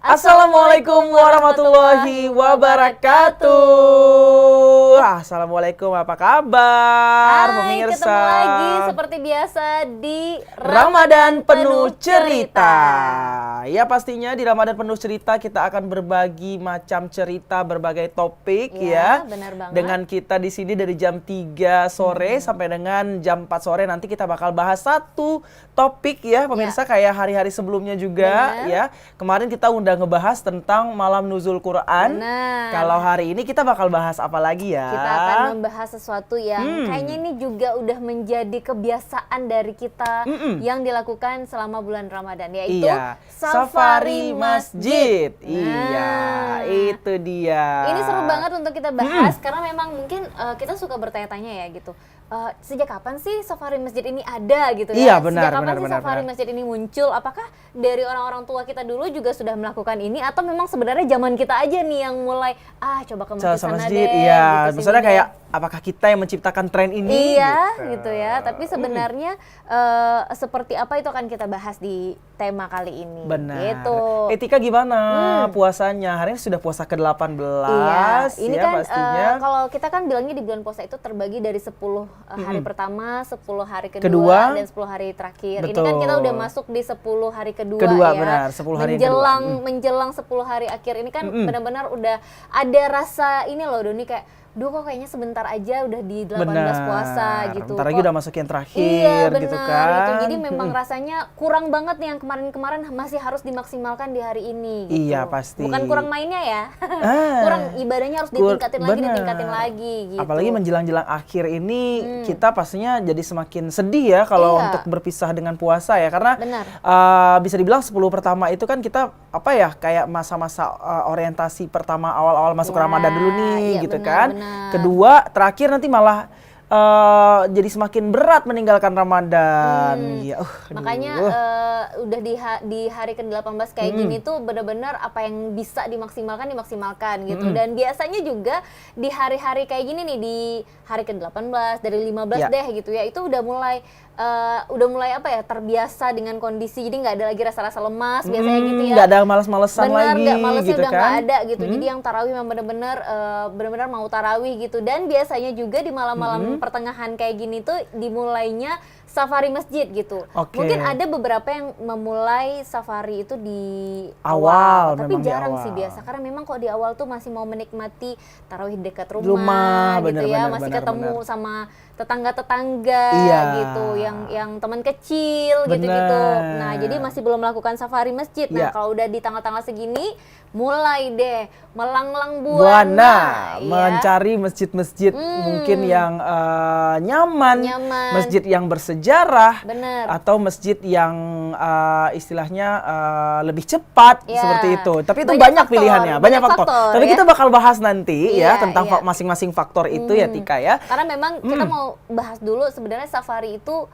Assalamualaikum warahmatullahi wabarakatuh. Assalamualaikum, apa kabar pemirsa? Ketemu lagi seperti biasa di Ramadan Penuh Cerita. Ya pastinya di Ramadan Penuh Cerita kita akan berbagi macam cerita, berbagai topik ya. Benar banget. Dengan kita di sini dari jam 3 sore sampai dengan jam 4 sore nanti kita bakal bahas satu topik ya pemirsa, kayak hari-hari sebelumnya juga. Ya. Kemarin kita udah ngebahas tentang malam nuzul Quran. Kalau hari ini kita bakal bahas apa lagi ya? Kita akan membahas sesuatu yang kayaknya ini juga udah menjadi kebiasaan dari kita yang dilakukan selama bulan Ramadan, yaitu Safari Masjid. Iya, itu dia. Ini seru banget untuk kita bahas karena memang mungkin kita suka bertanya-tanya ya gitu. Sejak kapan sih Safari Masjid ini ada gitu ya? Iya, benar, Sejak kapan benar, sih Safari Masjid ini muncul? Apakah dari orang-orang tua kita dulu juga sudah melakukan ini, atau memang sebenarnya zaman kita aja nih yang mulai coba ke masjid sana masjid, deh? iya. Gitu, Maksudnya kayak apakah kita yang menciptakan tren ini? Iya, gitu ya. Tapi sebenarnya seperti apa itu akan kita bahas di tema kali ini. Benar. Gitu. Etika gimana puasanya? Hari ini sudah puasa ke-18. Iya, ini ya, kan pastinya. kalau kita kan bilangnya di bulan puasa itu terbagi dari 10 hari pertama, 10 hari kedua, dan 10 hari terakhir. Betul. Ini kan kita udah masuk di 10 hari kedua ya. Benar, 10 hari menjelang 10 hari akhir ini kan benar-benar udah ada rasa ini loh Doni, kayak kok kayaknya sebentar aja udah di 18 puasa gitu. Bentar lagi udah masuk yang terakhir bener, gitu kan. Gitu. Jadi memang rasanya kurang banget nih yang kemarin-kemarin masih harus dimaksimalkan di hari ini gitu. Iya pasti. Bukan kurang mainnya ya. Kurang ibadahnya harus ditingkatin lagi gitu. Apalagi menjelang-jelang akhir ini kita pastinya jadi semakin sedih ya kalau untuk berpisah dengan puasa ya. Karena bisa dibilang 10 pertama itu kan kita kayak masa-masa orientasi pertama awal-awal masuk Ramadan dulu nih gitu kan. Kedua, terakhir nanti malah jadi semakin berat meninggalkan Ramadan. Makanya udah di hari ke-18 kayak gini tuh benar-benar apa yang bisa dimaksimalkan gitu. Dan biasanya juga di hari-hari kayak gini nih, di hari ke-18 dari 15 deh gitu ya, itu udah mulai terbiasa dengan kondisi, jadi nggak ada lagi rasa-rasa lemas biasanya gitu ya. Nggak ada males-malesan lagi. Malesnya gitu udah kan. nggak ada gitu. Jadi yang tarawih memang benar-benar mau tarawih gitu. Dan biasanya juga di malam-malam pertengahan kayak gini tuh dimulainya safari masjid gitu. Mungkin ada beberapa yang memulai safari itu di awal, tapi jarang sih biasa, karena memang kok di awal tuh masih mau menikmati tarawih dekat rumah gitu ya, masih ketemu sama tetangga-tetangga gitu, yang teman kecil gitu-gitu. Nah, jadi masih belum melakukan safari masjid. Nah, kalau udah di tanggal-tanggal segini mulai deh melanglang buana mencari masjid-masjid mungkin yang nyaman, masjid yang bersejarah, atau masjid yang istilahnya lebih cepat seperti itu. Tapi itu banyak pilihannya, banyak faktor. Tapi kita bakal bahas nanti tentang masing-masing faktor itu ya Tika ya. Karena memang kita mau bahas dulu sebenarnya safari itu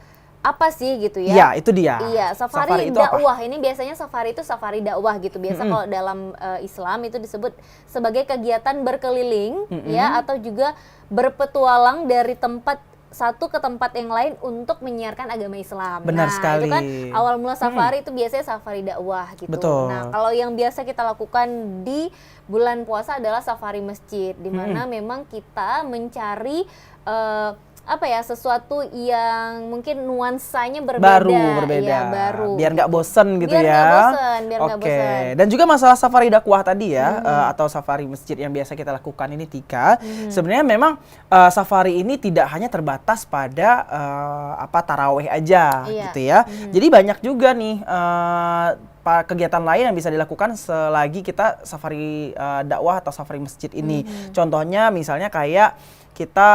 apa sih gitu ya? Iya, itu dia. Iya, safari dakwah. Ini biasanya safari itu safari dakwah gitu. Biasa kalau dalam Islam itu disebut sebagai kegiatan berkeliling ya, atau juga berpetualang dari tempat satu ke tempat yang lain untuk menyiarkan agama Islam. Benar sekali. Itu kan awal mula safari itu biasanya safari dakwah gitu. Betul. Nah, kalau yang biasa kita lakukan di bulan puasa adalah safari masjid, di mana memang kita mencari sesuatu yang mungkin nuansanya berbeda. Baru. Biar nggak bosen gitu biar nggak bosen. Dan juga masalah safari dakwah tadi ya, atau safari masjid yang biasa kita lakukan ini Tika. Sebenarnya memang safari ini tidak hanya terbatas pada tarawih aja gitu ya. Jadi banyak juga nih kegiatan lain yang bisa dilakukan selagi kita safari dakwah atau safari masjid ini. Contohnya misalnya kayak kita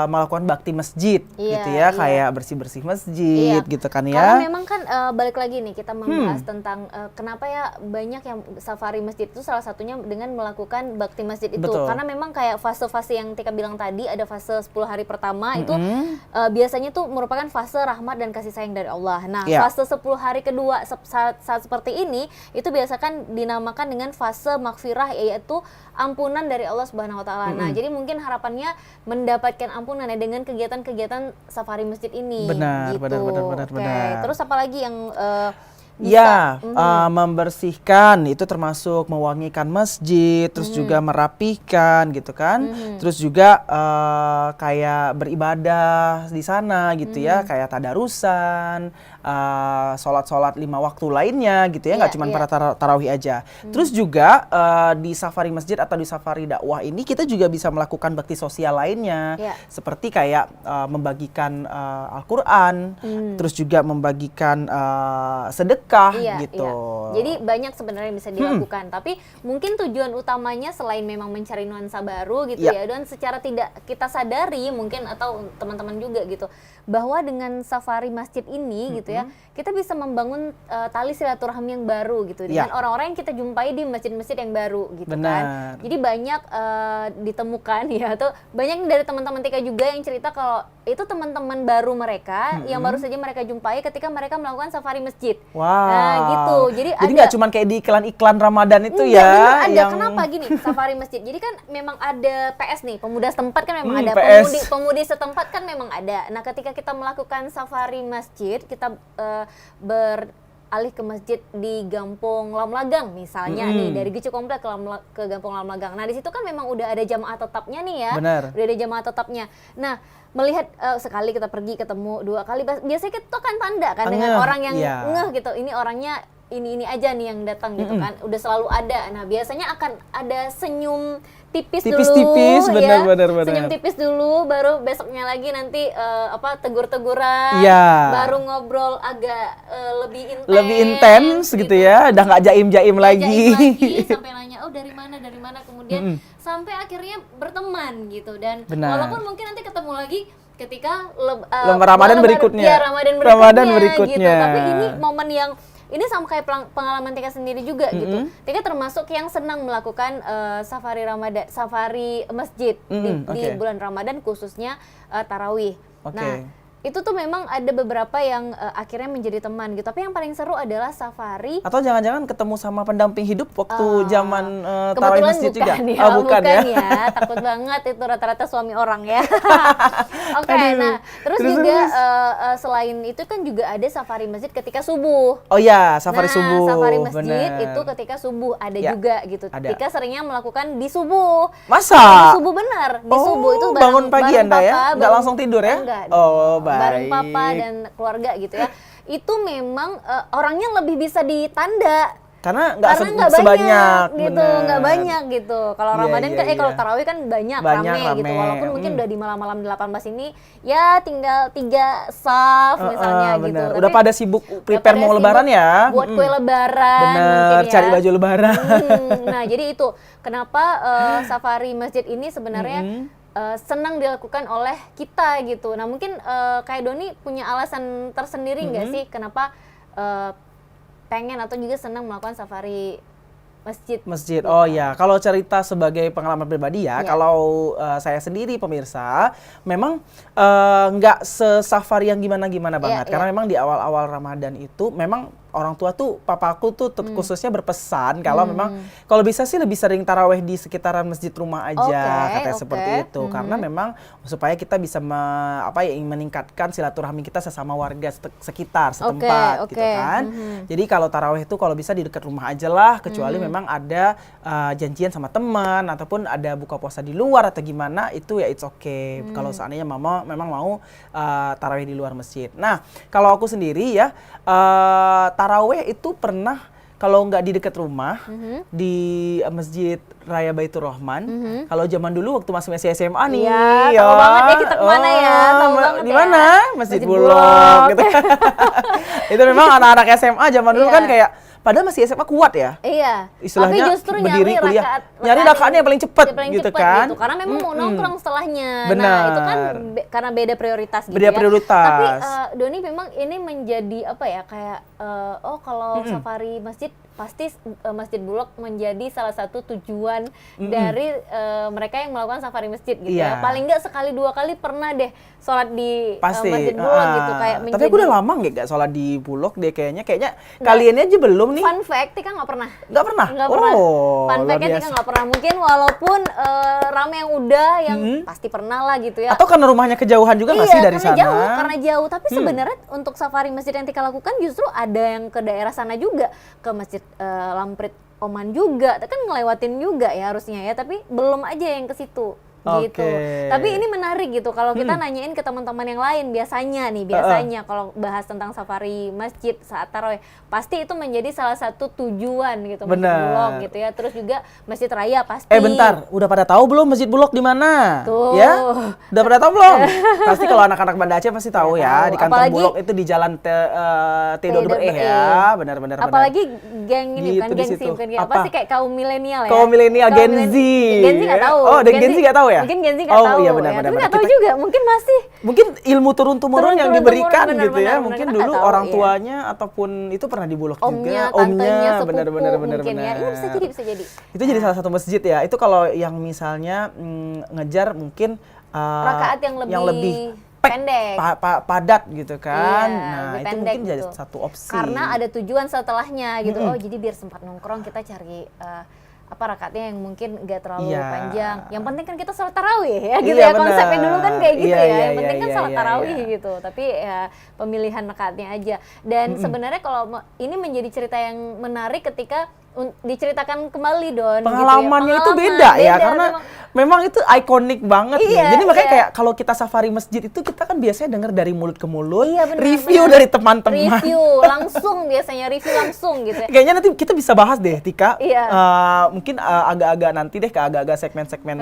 melakukan bakti masjid gitu ya, kayak bersih-bersih masjid gitu kan ya. Karena memang kan balik lagi nih kita membahas tentang kenapa ya banyak yang safari masjid itu, salah satunya dengan melakukan bakti masjid itu. Karena memang kayak fase-fase yang Tika bilang tadi, ada fase 10 hari pertama itu biasanya tuh merupakan fase rahmat dan kasih sayang dari Allah. Nah, fase 10 hari kedua saat seperti ini itu biasakan dinamakan dengan fase makfirah, yaitu ampunan dari Allah Subhanahu wa taala. Nah, jadi mungkin harapannya mendapatkan ampunan ya dengan kegiatan-kegiatan safari masjid ini. Benar, gitu. benar. Terus apalagi yang Ya, membersihkan itu termasuk mewangikan masjid, terus juga merapikan gitu kan, terus juga kayak beribadah di sana gitu ya, kayak tadarusan, sholat-sholat 5 waktu lainnya gitu ya, nggak cuma para tarawih aja. Terus juga di safari masjid atau di safari dakwah ini kita juga bisa melakukan bakti sosial lainnya, seperti kayak membagikan Al-Quran, terus juga membagikan sedekah gitu. Jadi banyak sebenarnya yang bisa dilakukan, tapi mungkin tujuan utamanya selain memang mencari nuansa baru gitu ya, dan secara tidak kita sadari mungkin atau teman-teman juga gitu, bahwa dengan safari masjid ini gitu ya, kita bisa membangun tali silaturahmi yang baru gitu dengan orang-orang yang kita jumpai di masjid-masjid yang baru gitu kan. Jadi banyak ditemukan ya, atau banyak dari teman-teman Tika juga yang cerita kalau itu teman-teman baru mereka yang baru saja mereka jumpai ketika mereka melakukan safari masjid. Nah gitu, jadi nggak cuma kayak di iklan-iklan Ramadan itu ya. Bener ada, yang... kenapa gini, safari masjid. Jadi kan memang ada PS nih, pemuda setempat kan memang ada, pemudi setempat kan memang ada. Nah ketika kita melakukan safari masjid, kita beralih ke masjid di Gampong Lamlagang misalnya nih, dari Gicu Komplek ke Gampong Lamlagang. Nah di situ kan memang udah ada jamaah tetapnya nih ya. Udah ada jamaah tetapnya. Nah melihat sekali kita pergi ketemu, 2 kali, biasanya kita kan tanda kan dengan orang yang ngeh gitu, ini orangnya ini aja nih yang datang gitu kan, udah selalu ada. Nah biasanya akan ada senyum tipis dulu, bener. Senyum tipis dulu, baru besoknya lagi nanti tegur-teguran, baru ngobrol agak lebih intens gitu ya, udah nggak jaim lagi sampai nanya dari mana, kemudian sampai akhirnya berteman gitu. Dan walaupun mungkin nanti ketemu lagi ketika Ramadan berikutnya, Ramadan berikutnya gitu. Tapi ini momen yang ini sama kayak pengalaman Tika sendiri juga gitu. Tika termasuk yang senang melakukan safari masjid di bulan Ramadan, khususnya tarawih. Nah itu tuh memang ada beberapa yang akhirnya menjadi teman gitu. Tapi yang paling seru adalah safari. Atau jangan-jangan ketemu sama pendamping hidup waktu zaman tarawih masjid juga? Bukan ya. Takut banget itu, rata-rata suami orang ya. Nah terus juga selain itu kan juga ada safari masjid ketika subuh. Oh iya, safari subuh. Safari masjid itu ketika subuh ada juga gitu. Tika seringnya melakukan di subuh. Masa? Di subuh benar. Di subuh itu bangun pagi Anda ya? Nggak langsung tidur ya? Enggak. Baik. Bareng papa dan keluarga gitu ya. Itu memang orangnya lebih bisa ditanda. Karena nggak sebanyak gitu, nggak banyak gitu. Kalau Ramadan kan kalau tarawih kan banyak rame gitu. Walaupun mungkin udah di malam-malam 18 ini ya tinggal 3 saf misalnya gitu. Udah pada sibuk prepare mau lebaran ya. Buat kue lebaran mungkin ya. Cari baju lebaran. Nah, jadi itu kenapa safari masjid ini sebenarnya senang dilakukan oleh kita gitu. Nah mungkin kayak Doni punya alasan tersendiri nggak sih kenapa pengen atau juga senang melakukan safari masjid. Oh ya, kalau cerita sebagai pengalaman pribadi ya, kalau saya sendiri pemirsa, memang nggak sesafari yang gimana-gimana banget. Karena memang di awal-awal Ramadan itu memang orang tua tuh, papaku tuh khususnya berpesan kalau memang kalau bisa sih lebih sering taraweh di sekitaran masjid rumah aja, katanya seperti itu. Karena memang supaya kita bisa meningkatkan silaturahmi kita sesama warga sekitar setempat gitu kan. Jadi kalau taraweh itu kalau bisa di dekat rumah aja lah, kecuali memang ada janjian sama teman ataupun ada buka puasa di luar atau gimana, itu ya it's okay. Kalau seandainya mama memang mau taraweh di luar masjid. Nah, kalau aku sendiri ya taraweh itu pernah kalau nggak di dekat rumah di Masjid Raya Baitur Rahman. Kalau zaman dulu waktu masih SMA nih. Iya, tahu banget ya kita kemana ya. Tahu banget di mana? Masjid Bulog gitu. Itu memang anak-anak SMA zaman dulu kan kayak padahal masih SMA kuat ya. Iya. Istilahnya tapi justru berdiri kuliah. Nyari rakaatnya yang paling cepat gitu kan. Gitu. Karena memang mau nongkrong setelahnya. Benar. Nah, itu kan karena beda prioritas gitu beda prioritas. Tapi Doni memang ini menjadi apa ya, kayak kalau safari masjid pasti Masjid Bulog menjadi salah satu tujuan dari mereka yang melakukan safari masjid gitu ya. Paling nggak sekali 2 kali pernah deh sholat di Masjid Bulog gitu kayak menjadi. Tapi aku udah lama nggak sholat di Bulog deh kayaknya kalian aja belum nih. Fun fact, Tika nggak pernah. Nggak pernah? Nggak pernah. Fun fact-nya Tika nggak pernah. Mungkin walaupun rame yang udah yang pasti pernah lah gitu ya. Atau karena rumahnya kejauhan juga nggak sih dari sana? Iya, karena jauh. Tapi sebenarnya untuk safari masjid yang Tika lakukan justru ada yang ke daerah sana juga, ke Masjid Lamprit Oman juga, kan ngelewatin juga ya harusnya ya, tapi belum aja yang ke situ. Gitu. Tapi ini menarik gitu kalau kita nanyain ke teman-teman yang lain biasanya kalau bahas tentang safari masjid saat tarawih pasti itu menjadi salah satu tujuan gitu. Masjid Bulog gitu ya. Terus juga Masjid Raya pasti. Bentar, udah pada tahu belum Masjid Bulog di mana? Tuh. Ya? Udah pada tahu belum? Pasti kalau anak-anak Banda Aceh pasti tahu ya, di kantong Bulog itu di Jalan Theodor ya, benar-benar. Apalagi geng ini kan geng SIM kan apa sih kayak kaum milenial ya? Kaum milenial Gen Z. Gen Z nggak tahu. Oh, Gen Z nggak tahu ya? Mungkin Gen Z nggak tahu. Iya benar. Tapi nggak tahu juga, mungkin ilmu turun-temurun yang diberikan gitu ya. Mungkin kan dulu orang tuanya ataupun itu pernah di Bulog juga. Omnya, benar. Ya. Iya bisa jadi. Itu jadi salah satu masjid ya. Itu kalau yang misalnya ngejar mungkin rakaat yang lebih pendek, padat gitu kan. Iya, nah itu pendek mungkin gitu. jadi satu opsi. Karena ada tujuan setelahnya gitu. Oh jadi biar sempat nongkrong kita cari rakaatnya yang mungkin gak terlalu panjang. Yang penting kan kita sholat tarawih ya gitu ya. Konsepnya dulu kan kayak gitu ya. Yang penting kan sholat tarawih gitu. Tapi ya pemilihan rakaatnya aja. Dan sebenarnya kalau ini menjadi cerita yang menarik ketika diceritakan kembali Don. Pengalamannya gitu ya. Itu beda ya karena memang itu ikonik banget ya. Jadi makanya kayak kalau kita safari masjid itu kita kan biasanya dengar dari mulut ke mulut, review dari teman-teman. Review langsung biasanya review langsung gitu ya. Kayaknya nanti kita bisa bahas deh Tika. Iya. Mungkin agak-agak nanti deh ke agak-agak segmen-segmen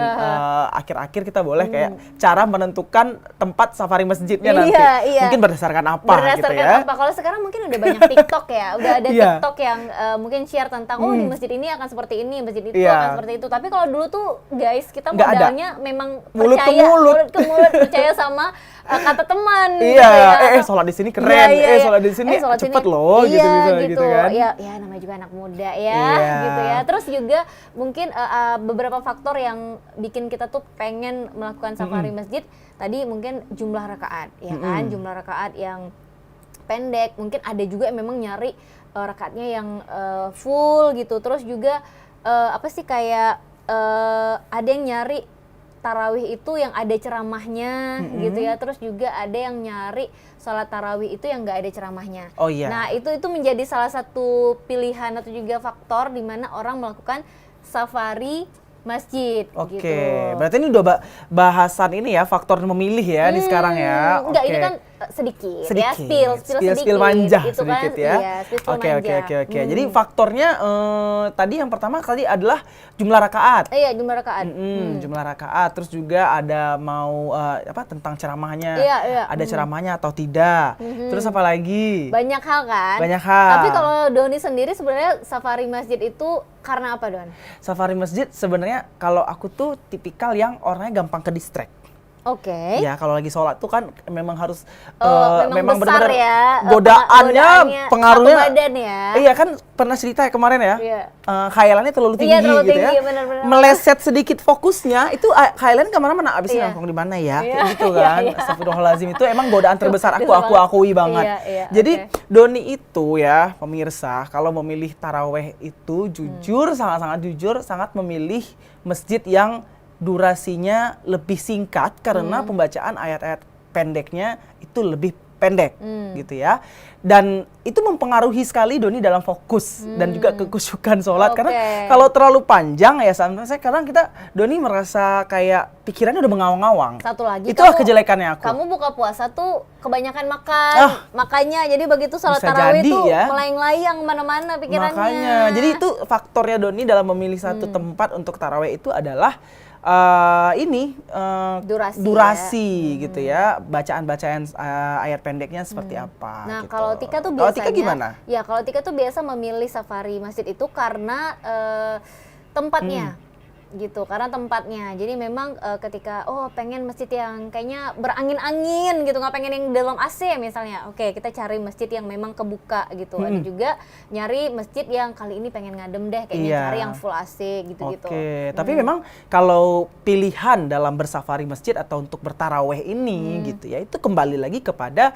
akhir-akhir kita boleh kayak cara menentukan tempat safari masjidnya nanti. Iya. Mungkin berdasarkan apa gitu ya. Apa? Kalau sekarang mungkin udah banyak TikTok ya. Udah ada TikTok yang mungkin share tentang di masjid ini akan seperti ini, masjid itu akan seperti itu. Tapi kalau dulu tuh guys, kita modalnya memang mulut percaya mulut ke mulut, percaya sama kata teman gitu ya. Sholat di sini keren, sholat di sini sholat cepet loh gitu kan. Ya namanya juga anak muda ya gitu ya. Terus juga mungkin beberapa faktor yang bikin kita tuh pengen melakukan safari masjid. Tadi mungkin jumlah rakaat ya kan, jumlah rakaat yang pendek. Mungkin ada juga yang memang nyari rakaatnya yang full gitu. Terus juga ada yang nyari tarawih itu yang ada ceramahnya gitu ya. Terus juga ada yang nyari sholat tarawih itu yang nggak ada ceramahnya. Oh iya. Nah itu menjadi salah satu pilihan atau juga faktor di mana orang melakukan safari masjid. Oke, berarti ini udah bahasan ini ya, faktor memilih ya di sekarang ya. Enggak, ini kan sedikit ya, spill manja itu sedikit kan, ya. Iya, Oke. Jadi faktornya tadi yang pertama kali adalah jumlah rakaat. Iya, jumlah rakaat. Jumlah rakaat, terus juga ada mau tentang ceramahnya. Iya. Ada ceramahnya atau tidak. Terus apa lagi? Banyak hal kan? Banyak hal. Tapi kalau Doni sendiri sebenarnya safari masjid itu karena apa, Don? Safari masjid sebenarnya kalau aku tuh tipikal yang orangnya gampang ke distract. Oke. Ya kalau lagi sholat tuh kan memang harus memang besar ya godaannya, pengaruhnya. Badan ya. Iya kan pernah cerita ya kemarin ya. Iya. Khayalannya terlalu tinggi terlalu gitu tinggi, ya. Benar-benar. Meleset sedikit fokusnya itu khayalannya kemana-mana. Abisnya nongkrong di mana ya? Gitu kan. Astagfirullahaladzim itu emang godaan terbesar aku akui banget. Jadi Doni itu ya pemirsa kalau memilih taraweh itu jujur sangat-sangat jujur sangat memilih masjid yang durasinya lebih singkat karena pembacaan ayat-ayat pendeknya itu lebih pendek gitu ya. Dan itu mempengaruhi sekali Doni dalam fokus dan juga kekhusyukan sholat. Karena kalau terlalu panjang ya sampai sekarang Doni merasa kayak pikirannya udah mengawang-awang. Satu lagi, itulah kejelekannya aku. Kamu buka puasa tuh kebanyakan makan, makanya jadi begitu sholat tarawih tuh melayang-layang mana-mana pikirannya. Makanya, jadi itu faktornya Doni dalam memilih satu tempat untuk tarawih itu adalah durasi gitu ya, bacaan-bacaan ayat pendeknya seperti apa. Nah gitu. kalau Tika tuh biasanya, Tika gimana? Ya kalau Tika tuh biasa memilih safari masjid itu karena tempatnya. gitu karena tempatnya. Jadi memang ketika pengen masjid yang kayaknya berangin-angin gitu, nggak pengen yang dalam AC misalnya. Oke, kita cari masjid yang memang kebuka gitu. Ada juga nyari masjid yang kali ini pengen ngadem deh, kayaknya cari yang full AC gitu-gitu. Oke, tapi memang kalau pilihan dalam bersafari masjid atau untuk bertaraweh ini gitu ya, itu kembali lagi kepada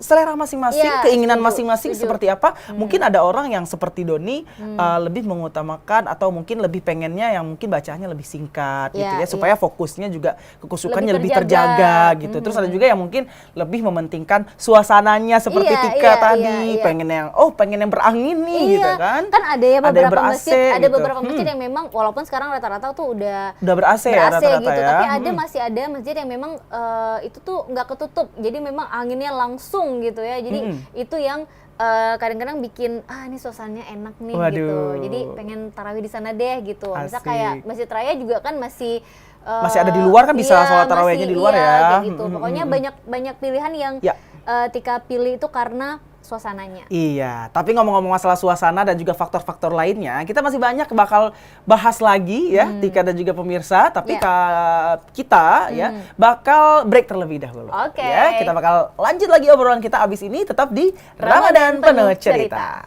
selera masing-masing, keinginan masing-masing seperti apa. Mungkin ada orang yang seperti Doni lebih mengutamakan atau mungkin lebih pengennya yang mungkin bacaannya lebih singkat gitu ya, supaya fokusnya juga kekusukannya lebih terjaga gitu. Terus ada juga yang mungkin lebih mementingkan suasananya seperti Tika tadi, pengen yang berangin nih gitu kan. Kan ada ya beberapa masjid, ada gitu. beberapa masjid yang memang walaupun sekarang rata-rata tuh udah ber-AC rata-rata gitu, ya. tapi masih ada masjid yang memang itu tuh nggak ketutup. Jadi memang anginnya langsung gitu ya, jadi itu yang kadang-kadang bikin ini suasananya enak nih gitu, jadi pengen tarawih di sana deh gitu. Misal kayak Masjid Raya juga kan masih ada di luar kan, bisa sholat tarawihnya di luar ya kayak gitu. Pokoknya banyak pilihan yang Tika pilih itu karena suasananya. Iya, tapi ngomong-ngomong masalah suasana dan juga faktor-faktor lainnya, kita masih banyak bakal bahas lagi ya, Tika dan juga pemirsa. Tapi kita ya bakal break terlebih dahulu. Ya, kita bakal lanjut lagi obrolan kita abis ini, tetap di Ramadan Penuh Cerita.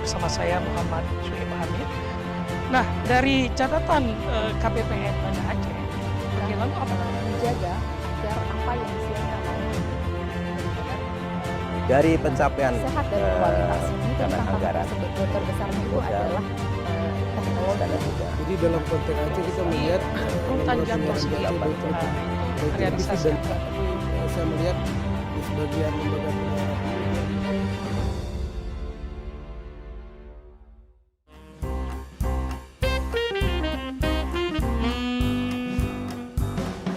Bersama saya Muhammad Suleiman Hamid. Nah, dari catatan KPPN Banda Aceh, bagaimana menjaga agar apa yang disiapkan dari pencapaian sehat dan kualitas ini karena anggaran terbesarnya itu adalah teknologi. Jadi dalam konteks Aceh kita melihat rutan jadwal setiap realisasi. Saya melihat di sebagian lembaga pendidikan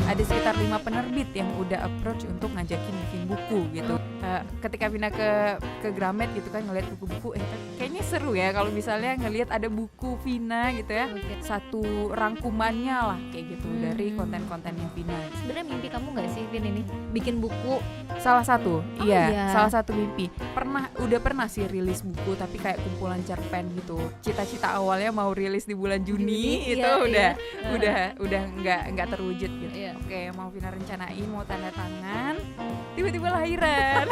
ada sekitar 5 penerbit yang udah approach untuk ngajakin bikin buku gitu. Ketika pindah ke Gramet gitu kan, ngeliat buku-buku, kayaknya seru ya kalau misalnya ngelihat ada buku Vina gitu ya, satu rangkumannya lah kayak gitu dari konten-kontennya Vina. Sebenarnya mimpi kamu nggak sih, Vin, ini bikin buku? Salah satu, salah satu mimpi. Udah pernah sih rilis buku tapi kayak kumpulan cerpen gitu. Cita-cita awalnya mau rilis di bulan Juni itu udah nggak terwujud gitu. Oke, mau Vina rencanain mau tanda tangan, tiba-tiba lahiran.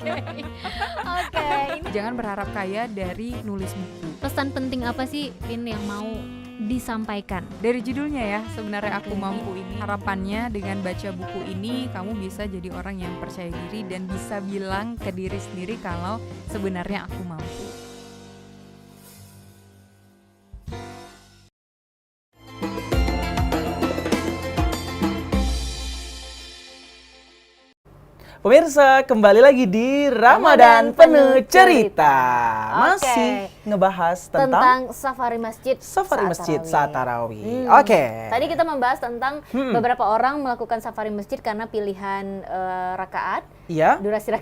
Oke. Jangan berharap kaya dari nulis buku. Pesan penting apa sih, Vin, yang mau disampaikan? Dari judulnya ya, sebenarnya Aku Mampu ini. Harapannya dengan baca buku ini kamu bisa jadi orang yang percaya diri dan bisa bilang ke diri sendiri kalau sebenarnya aku mampu. Pemirsa, kembali lagi di Ramadan Penuh Cerita. Masih ngebahas tentang safari masjid saat tarawih. Tadi kita membahas tentang beberapa orang melakukan safari masjid karena pilihan rakaat. Iya. Durasi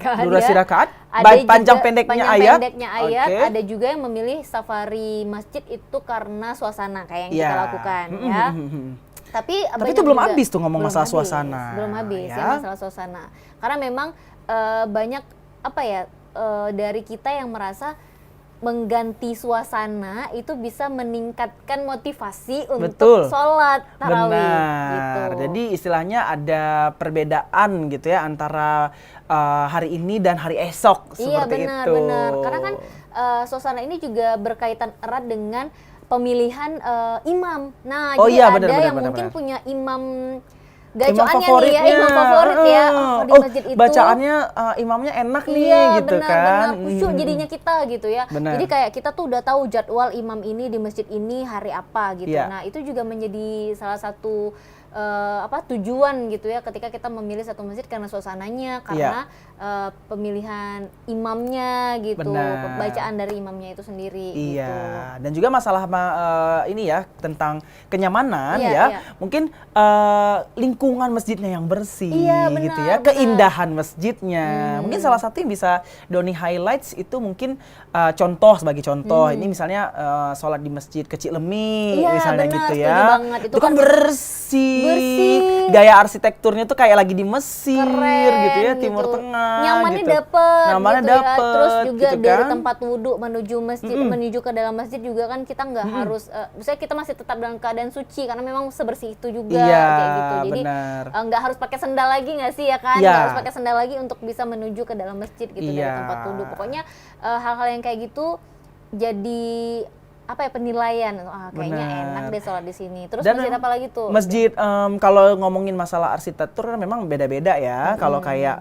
rakaat. Panjang pendeknya ayat. Ada juga yang memilih safari masjid itu karena suasana kayak yang kita lakukan ya. Tapi itu belum habis tuh ngomong masalah suasana. Belum habis ya masalah suasana. Karena memang banyak dari kita yang merasa mengganti suasana itu bisa meningkatkan motivasi untuk sholat tarawih. Gitu. Jadi istilahnya ada perbedaan gitu ya antara hari ini dan hari esok seperti itu. Iya benar. Karena kan suasana ini juga berkaitan erat dengan pemilihan imam. Nah, Oh jadi iya, ada benar, yang benar, mungkin benar. punya imam Imam gacoannya nih ya, favoritnya. imam favorit ya di Oh, masjid itu. bacaannya imamnya enak nih Iya, gitu benar, kan. benar. Khusyuk jadinya kita gitu ya. Benar. Jadi kayak kita tuh udah tahu jadwal imam ini di masjid ini hari apa gitu. Iya. Nah, itu juga menjadi salah satu tujuan gitu ya ketika kita memilih satu masjid karena suasananya, karena pemilihan imamnya gitu, Benar. bacaan dari imamnya itu sendiri Iya, gitu. dan juga masalah ini ya tentang kenyamanan Iya, ya. iya. Mungkin lingkungan masjidnya yang bersih Iya, benar, gitu ya, benar. keindahan masjidnya. Mungkin salah satu yang bisa Doni highlights itu mungkin sebagai contoh ini misalnya sholat di masjid Kecil Lemi Iya, misalnya benar, gitu setuju ya. banget. Itu Itu kan kan bersih. Gaya arsitekturnya tuh kayak lagi di Mesir Keren gitu ya, gitu. Timur Tengah. Nyamannya gitu. dapet Nyamannya gitu ya. dapet, Terus juga gitu dari kan. tempat wudhu menuju masjid, menuju ke dalam masjid juga kan kita nggak harus, misalnya kita masih tetap dalam keadaan suci karena memang sebersih itu juga Iya, kayak gitu. Jadi benar. nggak harus pakai sendal lagi nggak sih ya kan? Iya. Nggak harus pakai sendal lagi untuk bisa menuju ke dalam masjid gitu dari Iya. tempat wudhu. Pokoknya hal-hal yang kayak gitu jadi apa ya, penilaian, kayaknya Benar. enak deh sholat di sini. Terus Dan masjid apa lagi tuh? Masjid kalau ngomongin masalah arsitektur kan memang beda-beda ya. Kalau kayak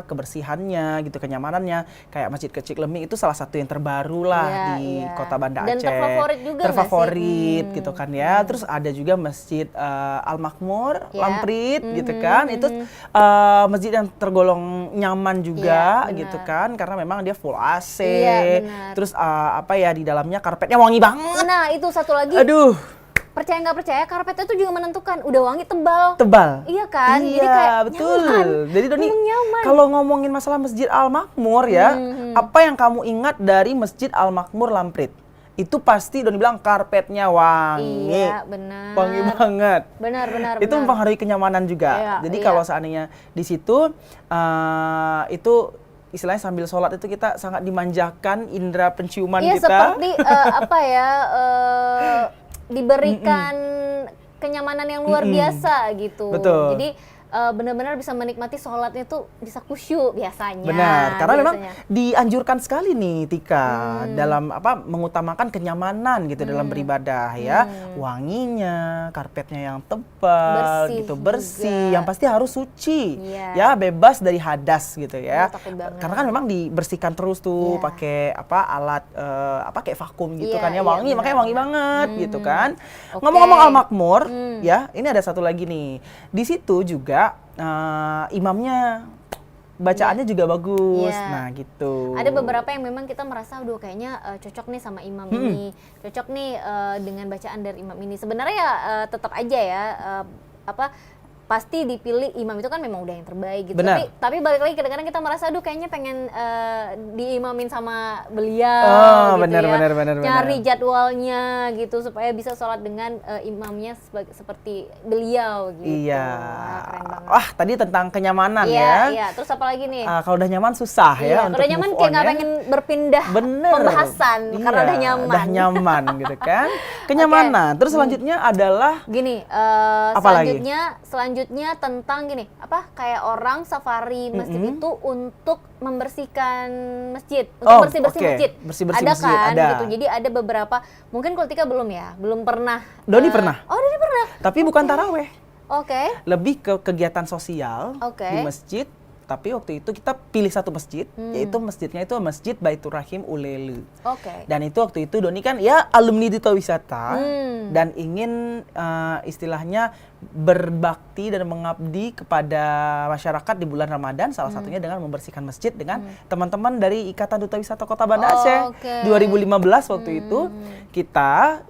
kebersihannya gitu, kenyamanannya, kayak Masjid Kecil Lemi itu salah satu yang terbaru lah Iya, di iya. Kota Banda Dan Aceh. terfavorit juga nggak sih? Terfavorit gitu kan ya. Terus ada juga Masjid Al Makmur, Iya. Lamprit gitu kan. Itu masjid yang tergolong nyaman juga Iya, benar. gitu kan, karena memang dia full AC. Iya, benar. Terus di dalamnya karpetnya wangi banget. Nah, itu satu lagi. Aduh, Percaya nggak percaya, karpetnya itu juga menentukan. Udah wangi, tebal. tebal. Iya kan? Iya, Jadi kayak betul. nyaman. Jadi Doni, Memang nyaman. kalau ngomongin masalah Masjid Al Makmur ya, apa yang kamu ingat dari Masjid Al Makmur Lamprit? Itu pasti Doni bilang karpetnya wangi. Iya, benar. Wangi banget. Benar. Itu mempengaruhi kenyamanan juga. Iya, Jadi iya. kalau seandainya di situ itu istilahnya sambil sholat itu kita sangat dimanjakan indera penciuman Iya, kita. seperti diberikan kenyamanan yang luar biasa gitu. Betul. Jadi benar-benar bisa menikmati sholatnya tuh bisa khusyuk biasanya. Benar, karena memang biasanya. dianjurkan sekali nih Tika dalam mengutamakan kenyamanan gitu dalam beribadah ya. Wanginya, karpetnya yang tebal Bersih gitu, bersih, juga. yang pasti harus suci. Iya. Ya, bebas dari hadas gitu ya. Iya, takut banget. Karena kan memang dibersihkan terus tuh Iya. pakai alat kayak vakum gitu Iya, kan ya, iya, wangi, benar, makanya wangi banget gitu kan. Oke. Ngomong-ngomong Al Makmur ya, ini ada satu lagi nih. Di situ juga imamnya bacaannya juga bagus. Iya. Nah, gitu. Ada beberapa yang memang kita merasa, aduh kayaknya cocok nih sama imam ini, cocok nih dengan bacaan dari imam ini. Sebenarnya ya tetap aja ya pasti dipilih imam itu kan memang udah yang terbaik gitu. Benar. Tapi balik lagi kadang-kadang kita merasa, aduh kayaknya pengen diimamin sama beliau. Oh, gitu benar, ya. benar. Nyari jadwalnya gitu supaya bisa sholat dengan imamnya seperti beliau gitu. Iya. Wah, keren banget. Wah, tadi tentang kenyamanan Iya, ya. iya. Terus apa lagi nih? Kalau udah nyaman susah ya Iya, untuk kalau nyaman move kayak on nggak ya. pengen berpindah Bener. pembahasan karena Iya, udah nyaman. Udah nyaman gitu kan. Kenyamanan. Terus selanjutnya adalah Gini, Apa selanjutnya tentang gini, kayak orang safari masjid itu untuk membersihkan masjid, untuk bersih-bersih oke. masjid. Bersih-bersih ada masjid, kan ada. gitu. Jadi ada beberapa, mungkin kalau Tika belum pernah. Doni pernah. Oh, Doni pernah. Tapi bukan taraweh. Oke. Lebih ke kegiatan sosial Oke. di masjid. Tapi waktu itu kita pilih satu masjid, yaitu masjidnya itu Masjid Baitur Rahim Ulele. Oke. Dan itu waktu itu Doni kan ya alumni Duta Wisata dan ingin istilahnya berbakti dan mengabdi kepada masyarakat di bulan Ramadan, salah satunya dengan membersihkan masjid dengan teman-teman dari Ikatan Duta Wisata Kota Banda Aceh. Oke. 2015 waktu itu kita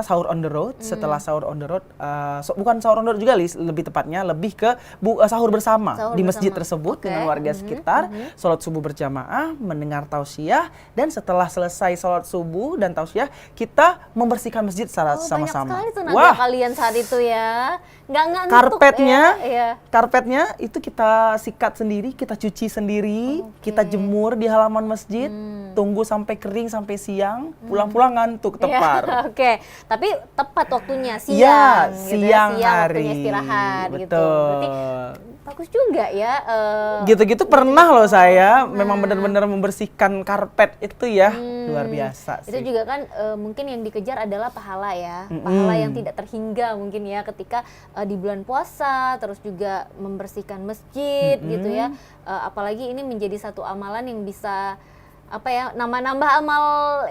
sahur on the road. Setelah sahur on the road, bukan sahur on the road juga, lebih tepatnya lebih ke sahur bersama Sahur di masjid bersama. tersebut Oke. dengan warga sekitar, sholat subuh berjamaah, mendengar tausiah, dan setelah selesai sholat subuh dan tausiah, kita membersihkan masjid secara Banyak sama-sama. sekali tuh naga kalian saat itu ya. Nggak nutup Karpetnya, ya. Iya. karpetnya itu kita sikat sendiri, kita cuci sendiri, kita jemur di halaman masjid, tunggu sampai kering sampai siang, pulang-pulang ngantuk tepar. Iya, Oke, tapi tepat waktunya Iya, siang, gitu ya, siang siang hari. waktunya istirahat gitu. Betul. Berarti Bagus juga ya. Gitu-gitu pernah loh saya, memang benar-benar membersihkan karpet itu ya, luar biasa Itu sih. juga kan mungkin yang dikejar adalah pahala ya, pahala yang tidak terhingga mungkin ya ketika di bulan puasa, terus juga membersihkan masjid gitu ya. Apalagi ini menjadi satu amalan yang bisa apa ya, nambah-nambah amal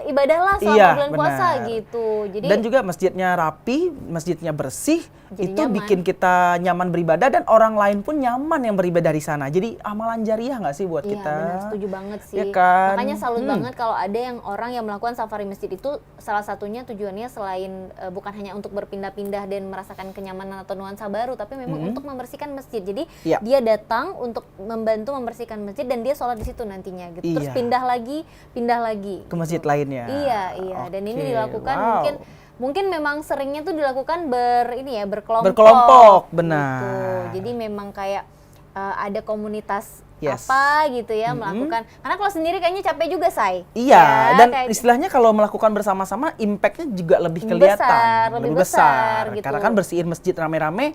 ibadah lah selama Iya, bulan puasa benar. gitu. Jadi Dan juga masjidnya rapi, masjidnya bersih, Jadi itu nyaman. bikin kita nyaman beribadah dan orang lain pun nyaman yang beribadah di sana. Jadi amalan jariah nggak sih buat iya kita? benar, setuju banget sih. Ya kan? Makanya salut banget kalau ada yang orang yang melakukan safari masjid itu salah satunya tujuannya selain bukan hanya untuk berpindah-pindah dan merasakan kenyamanan atau nuansa baru, tapi memang untuk membersihkan masjid. Jadi Iya. dia datang untuk membantu membersihkan masjid dan dia sholat di situ nantinya gitu. Terus Iya. pindah lagi Ke masjid lainnya. Iya. Dan ini Oke, dilakukan wow. mungkin memang seringnya tuh dilakukan berkelompok. Berkelompok, gitu. benar. Jadi memang kayak ada komunitas Yes. apa gitu ya melakukan. Karena kalau sendiri kayaknya capek juga, Say. Iya, Ya, dan kayak istilahnya kalau melakukan bersama-sama impactnya juga lebih kelihatan, lebih besar gitu. Karena kan bersihin masjid rame-rame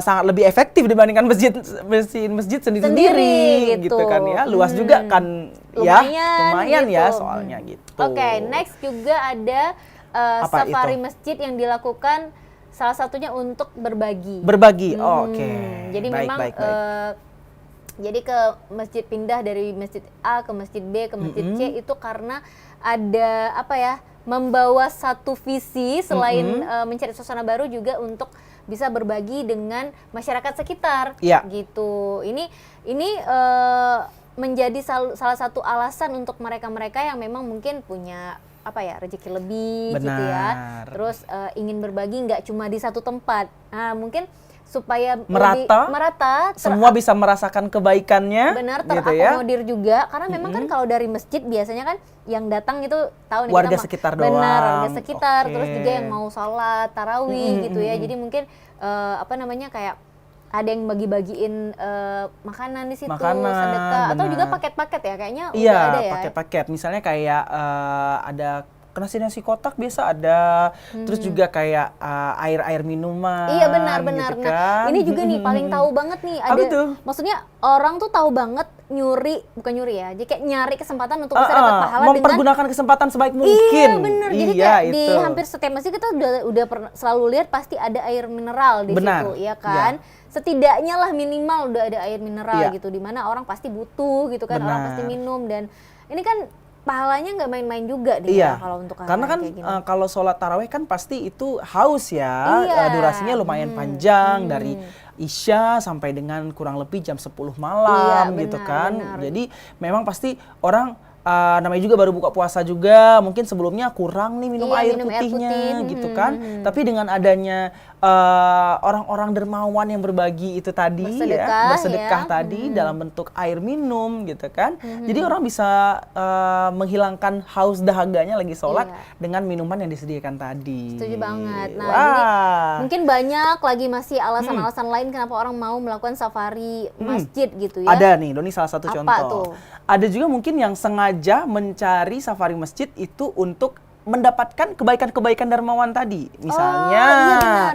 sangat lebih efektif dibandingkan bersihin masjid sendiri-sendiri gitu. gitu kan ya. Luas juga kan ya, lumayan gitu. ya soalnya gitu. Oke, next juga ada Apa safari itu? masjid yang dilakukan salah satunya untuk berbagi. Berbagi. Oh, oke. Jadi Baik, memang baik, baik. jadi ke masjid pindah dari masjid A ke masjid B ke masjid C itu karena ada apa ya, membawa satu visi selain mencari suasana baru juga untuk bisa berbagi dengan masyarakat sekitar. Iya. Gitu. Ini menjadi salah satu alasan untuk mereka-mereka yang memang mungkin punya apa ya, rezeki lebih gitu ya. Benar. Terus ingin berbagi nggak cuma di satu tempat. Nah, mungkin supaya Merata, lebih semua bisa merasakan kebaikannya. benar gitu ya. terakomodir juga karena memang kan kalau dari masjid biasanya kan yang datang itu tahu nih Warga kita sekitar benar, doang. warga sekitar, Oke. terus juga yang mau sholat tarawih gitu ya. Jadi mungkin apa namanya, kayak ada yang bagi-bagiin makanan di situ, Makanan, sedekah atau juga benar. paket-paket ya kayaknya udah Iya, ada ya. paket-paket. Misalnya kayak ada nasi kotak biasa ada, terus juga kayak air minuman. Iya benar. gitu Nah, kan. ini juga nih paling tahu banget nih Apa ada. tuh? Maksudnya orang tuh tahu banget bukan nyuri ya. Jadi kayak nyari kesempatan untuk bisa dapat pahala dengan mempergunakan kesempatan sebaik mungkin. Iya benar. Jadi Iya, kayak di itu. hampir setiap masjid kita udah selalu lihat pasti ada air mineral di Benar, situ, ya kan? Setidaknya lah minimal udah ada air mineral Iya. gitu, dimana orang pasti butuh gitu kan, orang Benar. pasti minum, dan ini kan pahalanya nggak main-main juga deh Iya, ya kalau untuk karena hal-hal kan kayak gini. kalau sholat taraweh kan pasti itu haus ya, Iya. durasinya lumayan panjang dari Isya sampai dengan kurang lebih jam 10 malam Iya, gitu benar, kan. benar. Jadi memang pasti orang namanya juga baru buka puasa juga, mungkin sebelumnya kurang nih minum Iya, air minum air putihnya putih. gitu kan. Tapi dengan adanya orang-orang dermawan yang berbagi itu tadi bersedekah ya. tadi dalam bentuk air minum gitu kan. Jadi orang bisa menghilangkan haus dahaganya lagi sholat Iya. dengan minuman yang disediakan tadi. Setuju banget. Nah, Wah. jadi mungkin banyak lagi masih alasan-alasan lain kenapa orang mau melakukan safari masjid gitu ya. Ada nih, Doni salah satu Apa contoh. tuh? Ada juga mungkin yang sengaja mencari safari masjid itu untuk mendapatkan kebaikan-kebaikan dermawan tadi. Misalnya, iya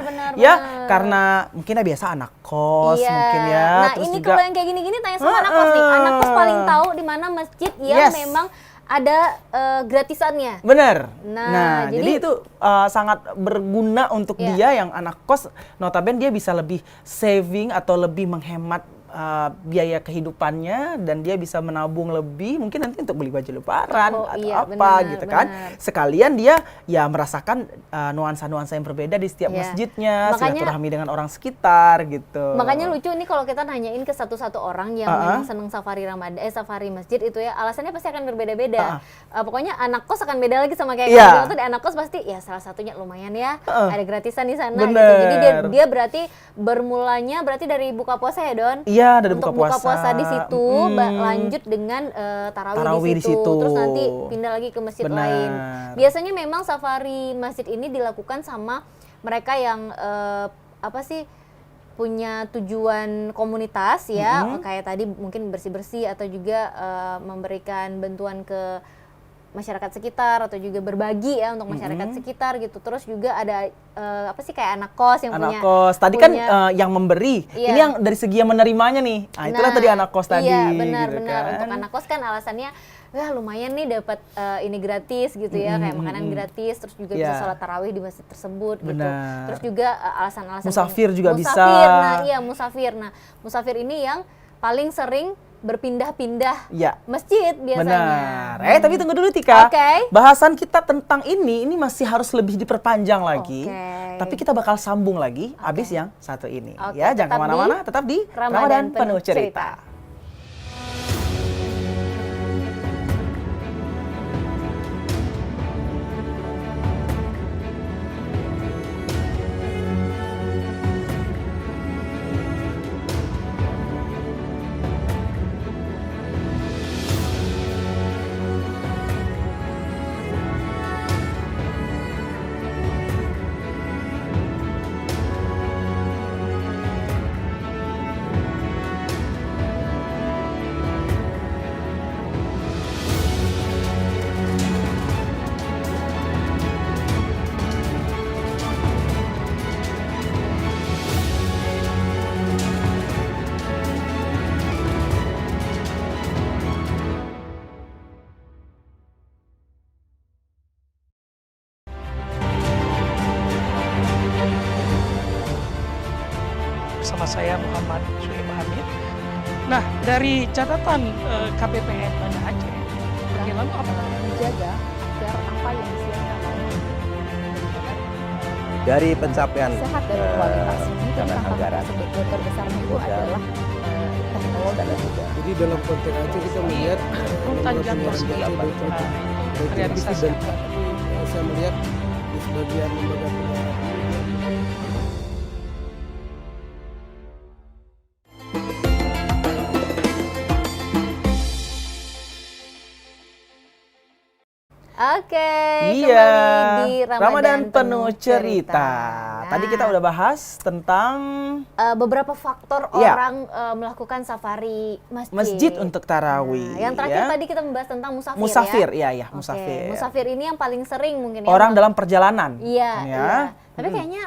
benar, ya benar. karena mungkin biasa anak kos Iya. mungkin ya. Nah, terus ini juga kalau yang kayak gini-gini tanya sama anak kos nih. Anak kos paling tahu di mana masjid yang Yes. memang ada gratisannya. bener. Nah, Nah, jadi jadi itu sangat berguna untuk Iya. dia yang anak kos. Notabene dia bisa lebih saving atau lebih menghemat biaya kehidupannya, dan dia bisa menabung lebih mungkin nanti untuk beli baju lebaran Oh, atau iya, apa benar, gitu kan. benar. Sekalian dia ya merasakan nuansa-nuansa yang berbeda di setiap Iya. masjidnya, Makanya- silaturahmi dengan orang sekitar gitu. Makanya lucu nih kalau kita nanyain ke satu-satu orang yang memang seneng safari safari masjid itu ya, alasannya pasti akan berbeda-beda. Pokoknya anak kos akan beda lagi sama kayak Iya. kamu bilang tuh, di anak kos pasti ya salah satunya lumayan ya, ada gratisan di sana gitu. Jadi Bener. dia berarti bermulanya berarti dari buka puasa ya, Don? Iya, dari Untuk buka puasa di situ, lanjut dengan tarawih Tarawih di di situ. situ. Terus nanti pindah lagi ke masjid Benar. lain. Biasanya memang safari masjid ini dilakukan sama mereka yang punya tujuan komunitas ya, kayak tadi mungkin bersih-bersih atau juga memberikan bantuan ke masyarakat sekitar atau juga berbagi ya untuk masyarakat sekitar gitu. Terus juga ada apa sih kayak anak kos yang anak punya kos. Tadi kan yang memberi. Iya. Ini yang dari segi yang menerimanya nih. Nah, itulah tadi anak kos tadi. Iya, benar gitu benar. kan. Untuk anak kos kan alasannya wah lumayan nih dapat ini gratis gitu ya, kayak makanan gratis, terus juga bisa sholat tarawih di masjid tersebut gitu. Benar. Terus juga alasan-alasan Musafir juga bisa. Nah, iya musafir. Nah, musafir ini yang paling sering berpindah-pindah Ya. masjid biasanya. Benar. Tapi tunggu dulu Tika. Oke. Bahasan kita tentang ini masih harus lebih diperpanjang lagi. Oke. Tapi kita bakal sambung lagi abis yang satu ini. Oke, Ya, jangan tetap kemana-mana, di tetap di Ramadan Ramadan Penuh Penuh Cerita. Cerita. Bersama saya Muhammad Suhaib Hamid. Nah, dari catatan KPPN Banda Aceh, bagaimana menjaga agar apa yang disiapkan Dari pencapaian sehat dan kualitas ini dengan tantangan anggaran terbesarnya itu modal, adalah teknologi. Jadi dalam konteks Aceh kita melihat rutan lembaga Jambos pendidikan ini Aceh baik itu realisasi dan saya melihat di sebagian lembaga pendidikan Oke, Iya, kembali di Ramadan Penuh Cerita. Nah, Tadi kita udah bahas tentang beberapa faktor Iya. orang melakukan safari masjid. masjid untuk tarawih. Nah, yang terakhir ya. tadi kita membahas tentang musafir, Musafir, ya. iya, Oke, musafir. musafir ini yang paling sering mungkin ya. Orang dalam perjalanan. Iya, kan ya. iya. Tapi kayaknya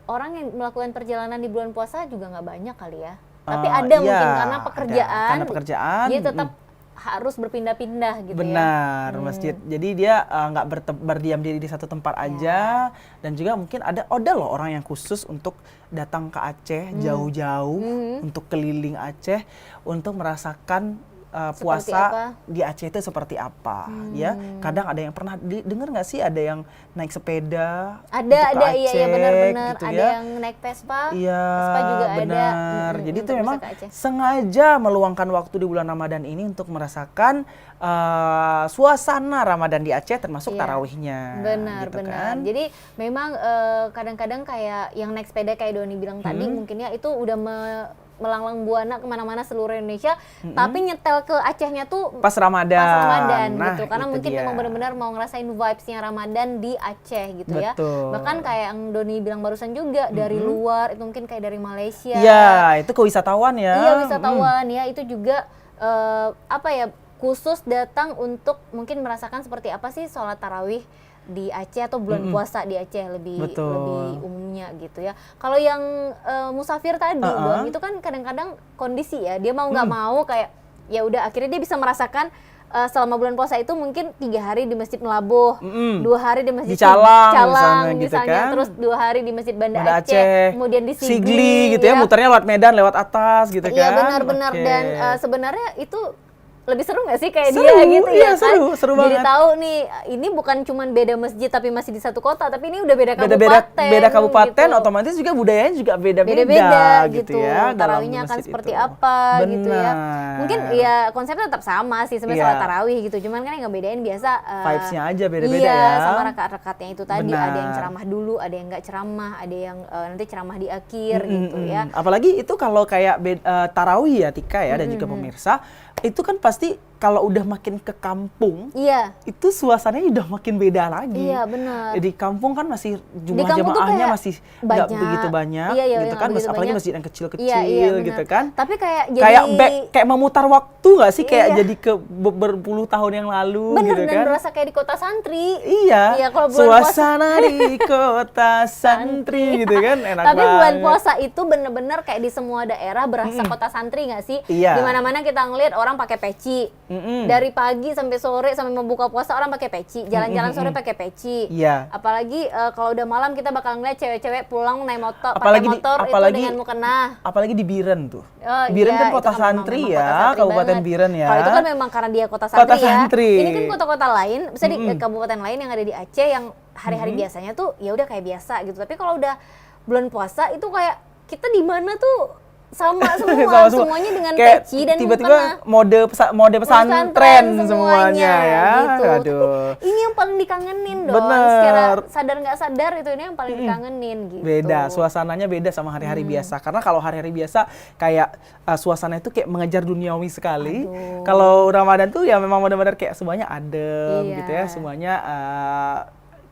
orang yang melakukan perjalanan di bulan puasa juga nggak banyak kali ya. Tapi ada Iya, mungkin karena ada. pekerjaan. Karena pekerjaan, Dia tetap harus berpindah-pindah gitu ya. Benar, masjid. Jadi dia nggak berdiam diri di satu tempat aja, dan juga mungkin ada loh orang yang khusus untuk datang ke Aceh jauh-jauh untuk keliling Aceh untuk merasakan Seperti puasa apa? di Aceh itu seperti apa, ya. Kadang ada yang pernah dengar nggak sih ada yang naik sepeda untuk ke Iya Aceh, benar-benar gitu ada ya. yang naik Vespa. Iya, Vespa juga ada. benar. Jadi itu untuk memang bisa ke Aceh. sengaja meluangkan waktu di bulan Ramadan ini untuk merasakan suasana Ramadan di Aceh, termasuk Iya. tarawihnya. Benar, gitu benar. kan. Jadi memang kadang-kadang kayak yang naik sepeda kayak Doni bilang tadi, mungkin ya itu udah melanglang buana kemana-mana seluruh Indonesia, tapi nyetel ke Acehnya tuh Pas Ramadan. pas Ramadan Nah, gitu, karena itu mungkin dia. memang benar-benar mau ngerasain vibes-nya Ramadan di Aceh gitu ya. Betul. Bahkan kayak yang Doni bilang barusan juga dari luar, itu mungkin kayak dari Malaysia. Iya, itu ke wisatawan ya. Iya, wisatawan ya, itu juga apa ya, khusus datang untuk mungkin merasakan seperti apa sih sholat tarawih di Aceh atau bulan puasa di Aceh lebih umumnya gitu ya. Kalau yang musafir tadi, Don, itu kan kadang-kadang kondisi ya, dia mau nggak mau kayak ya udah akhirnya dia bisa merasakan selama bulan puasa itu mungkin 3 hari di Masjid Melabuh, 2 hari di Masjid Di Calang gitu kan. terus 2 hari di Masjid Banda Banda Aceh, Aceh, kemudian di Sigli gitu ya, muternya lewat Medan, lewat atas gitu kan. Iya benar-benar. Oke. Dan sebenarnya itu lebih seru nggak sih kayak Seru, dia gitu iya, ya kan? seru Jadi banget. tahu nih ini bukan cuman beda masjid tapi masih di satu kota, tapi ini udah beda kabupaten. beda kabupaten, gitu. otomatis juga budayanya juga beda-beda gitu. ya. dalam Tarawihnya akan masjid seperti itu. apa gitu ya. Benar. Mungkin ya konsepnya tetap sama sih sebenarnya Iya. sholat tarawih gitu. Cuman kan yang ngebedain biasa Vibes-nya aja beda-beda iya, ya. sama rakaat-rakaatnya itu tadi. Benar. Ada yang ceramah dulu, ada yang nggak ceramah, ada yang nanti ceramah di akhir gitu ya. Apalagi itu kalau kayak tarawih ya Tika ya, dan juga pemirsa, itu kan pasti kalau udah makin ke kampung, Iya. itu suasananya udah makin beda lagi. Iya, benar. Di kampung kan masih Di jumlah kampung tuh jemaahnya kayak masih nggak banyak. begitu banyak, Iya, iya, gitu nggak kan. begitu Apalagi banyak. masjid yang kecil-kecil, Iya, gitu benar. kan. Tapi kayak jadi Kayak memutar waktu nggak sih? Kayak Iya. jadi ke berpuluh tahun yang lalu, bener gitu dan kan. berasa kayak di kota santri. Iya, Iya, kalau bulan suasana di kota santri, gitu kan, enak Tapi bulan banget. puasa itu bener-bener kayak di semua daerah berasa kota santri nggak sih? Iya. Dimana-mana kita ngeliat orang pakai peci. Dari pagi sampai sore sampai membuka puasa orang pakai peci. Jalan-jalan sore pakai peci. Iya. Apalagi kalau udah malam kita bakal ngeliat cewek-cewek pulang naik motor, pakai Apalagi motor itu dengan mukena. apalagi di Biren tuh. Oh, Biren iya, kan itu kota kan santri memang ya, kota santri Kabupaten banget. Biren ya. Kalau itu kan memang karena dia kota santri, Kota santri. ya. Ini kan kota-kota lain, misalnya di kabupaten lain yang ada di Aceh yang hari-hari biasanya tuh ya udah kayak biasa gitu. Tapi kalau udah bulan puasa itu kayak kita di mana tuh sama semua, semuanya dengan kayak peci dan tiba-tiba mukena. mode pesantren semuanya ya. gitu. Aduh. Tapi ini yang paling dikangenin dong. Bener. Secara sadar nggak sadar itu ini yang paling dikangenin gitu. Beda, suasananya beda sama hari-hari biasa. Karena kalau hari-hari biasa kayak suasana itu kayak mengejar duniawi sekali. Kalau Ramadan tuh ya memang benar-benar kayak semuanya adem Iya. gitu ya. Semuanya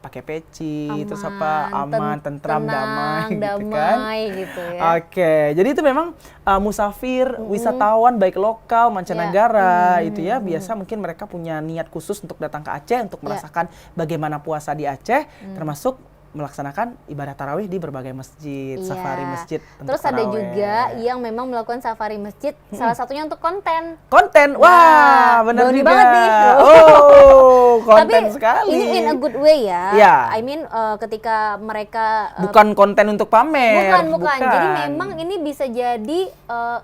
pakai peci, terus Aman, aman, tentram, tenang, damai, gitu kan. gitu ya. Oke, jadi itu memang musafir, wisatawan baik lokal, mancanegara itu ya biasa mungkin mereka punya niat khusus untuk datang ke Aceh untuk merasakan bagaimana puasa di Aceh, termasuk melaksanakan ibadah tarawih di berbagai masjid, Iya. safari masjid untuk Terus ada tarawih. juga yang memang melakukan safari masjid, salah satunya untuk konten. Konten, wah benar Doni juga. banget nih. Oh, konten Tapi sekali. ini in a good way ya. Iya. I mean ketika mereka Bukan konten untuk pamer. bukan. Jadi memang ini bisa jadi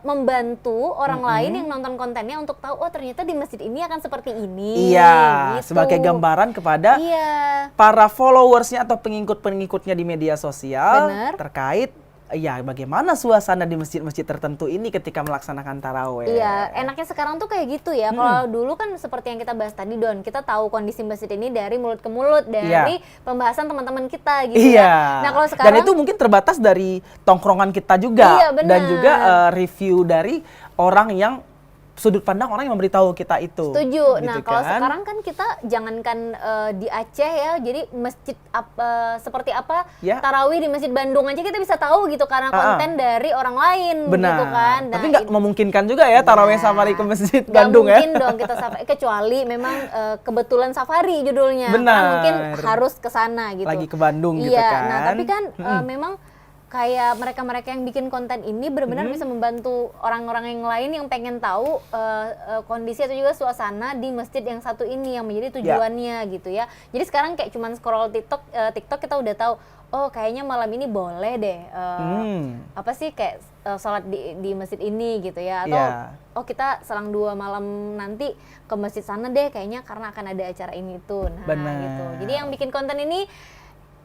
membantu orang lain yang nonton kontennya untuk tahu oh ternyata di masjid ini akan seperti ini. Iya, gitu. sebagai gambaran kepada Iya. para followersnya atau pengikut-pengikutnya di media sosial Bener. terkait ya bagaimana suasana di masjid-masjid tertentu ini ketika melaksanakan taraweh. Iya, enaknya sekarang tuh kayak gitu ya. Kalau dulu kan seperti yang kita bahas tadi Don, kita tahu kondisi masjid ini dari mulut ke mulut, dari pembahasan teman-teman kita gitu Iya. ya. Nah kalau sekarang dan itu mungkin terbatas dari tongkrongan kita juga Iya, benar. dan juga review dari orang yang sudut pandang orang yang memberitahu kita itu. setuju. Gitu Nah kalau kan. sekarang kan kita jangankan di Aceh ya, jadi masjid seperti apa Ya. tarawih di masjid Bandung aja kita bisa tahu gitu karena konten dari orang lain Benar. gitu kan. Nah, Tapi nggak memungkinkan juga ya taraweh safari ke masjid Nggak Bandung ya. mungkin dong kita safari kecuali memang kebetulan safari judulnya. Benar. Kan mungkin harus ke sana gitu. Lagi ke Bandung gitu Iya, kan. nah tapi kan memang kayak mereka-mereka yang bikin konten ini benar-benar bisa membantu orang-orang yang lain yang pengen tahu kondisi atau juga suasana di masjid yang satu ini yang menjadi tujuannya gitu ya. Jadi sekarang kayak cuman scroll TikTok kita udah tahu oh kayaknya malam ini boleh deh apa sih kayak sholat di masjid ini gitu ya atau oh kita selang 2 malam nanti ke masjid sana deh kayaknya karena akan ada acara ini tuh. Nah Benar. gitu. Jadi yang bikin konten ini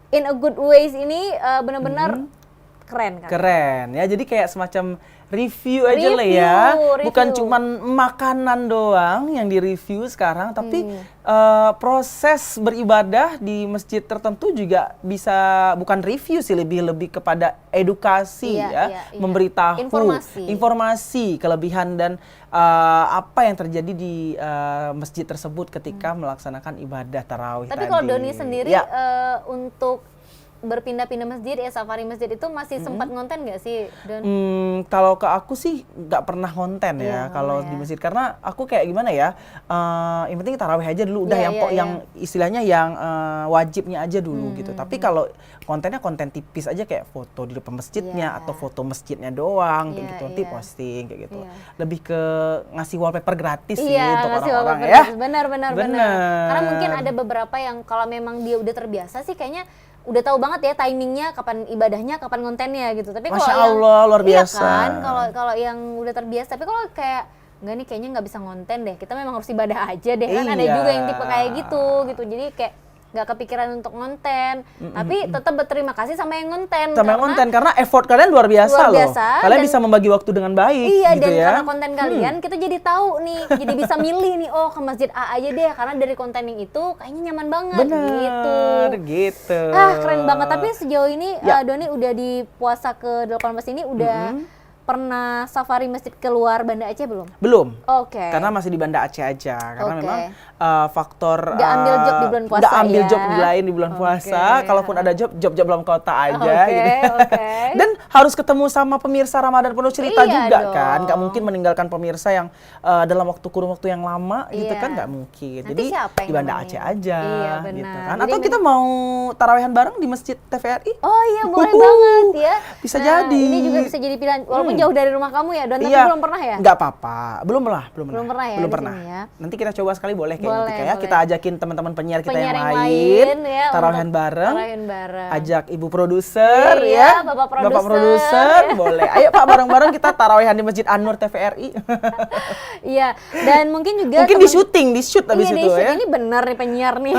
in a good ways ini benar-benar keren kan? Keren ya, jadi kayak semacam review aja lah ya, bukan cuman makanan doang yang di-review sekarang, tapi proses beribadah di masjid tertentu juga bisa bukan review sih, lebih kepada edukasi memberitahu informasi kelebihan dan apa yang terjadi di masjid tersebut ketika melaksanakan ibadah tarawih tadi. Tapi kalau Doni sendiri untuk berpindah-pindah masjid ya safari masjid itu masih sempat ngonten nggak sih Don? Kalau ke aku sih nggak pernah konten ya kalau di masjid karena aku kayak gimana ya yang penting tarawih aja dulu udah yang istilahnya yang wajibnya aja dulu gitu. Tapi kalau kontennya konten tipis aja kayak foto di depan masjidnya atau foto masjidnya doang kayak gitu nanti posting kayak gitu. Lebih ke ngasih wallpaper gratis sih untuk orang-orang ya. Benar. Karena mungkin ada beberapa yang kalau memang dia udah terbiasa sih kayaknya udah tahu banget ya timingnya kapan ibadahnya kapan kontennya gitu. Tapi kalau Masya Allah luar biasa. Iya kan kalau yang udah terbiasa. Tapi kalau kayak enggak nih kayaknya nggak bisa ngonten deh. Kita memang harus ibadah aja deh kan. Ada juga yang tipe kayak gitu. Jadi kayak nggak kepikiran untuk ngonten, tapi tetap berterima kasih sama yang ngonten. Sama yang ngonten karena effort kalian luar biasa loh. Kalian bisa membagi waktu dengan baik. Iya gitu dan ya. karena konten kalian kita jadi tahu nih, jadi bisa milih nih oh ke masjid A aja deh karena dari konten yang itu kayaknya nyaman banget gitu. Ah keren banget. Tapi sejauh ini Doni udah di puasa ke-18 ini udah pernah safari masjid keluar Banda Aceh belum? Belum. Oke. Karena masih di Banda Aceh aja. Karena Oke. memang faktor Nggak ambil job di bulan puasa nggak ambil ya. job di lain di bulan Oke. puasa. Kalaupun ada job dalam kota aja Oke, gitu. oke. Dan harus ketemu sama pemirsa Ramadan penuh cerita Iya juga dong. kan. Nggak mungkin meninggalkan pemirsa yang dalam kurun waktu yang lama gitu Iya. kan, nggak mungkin. Nanti Jadi siapa yang di Banda nemenin? Aceh aja Iya, gitu benar. kan. Jadi Atau kita mau tarawehan bareng di Masjid TVRI? Oh iya, boleh Uhuh. banget ya. Bisa Nah, jadi. Ini juga bisa jadi pilihan walaupun jauh dari rumah kamu ya, dan tapi Iya. belum pernah ya? Nggak apa-apa. Belum pernah ya di sini ya. Nanti kita coba sekali boleh kayak Boleh, gitu ya. boleh. Kita ajakin teman-teman penyiar kita Penyiar yang yang lain, lain ya, tarawih untuk bareng. tarawih bareng. Ajak ibu produser Iya, ya. Bapak Bapak produser, produser ya. boleh. Ayo Pak bareng-bareng kita tarawehan di Masjid An-Nur TVRI. Iya, dan mungkin juga Mungkin di syuting, di shoot habis iya, itu di shoot. ya. Ini benar nih penyiar nih.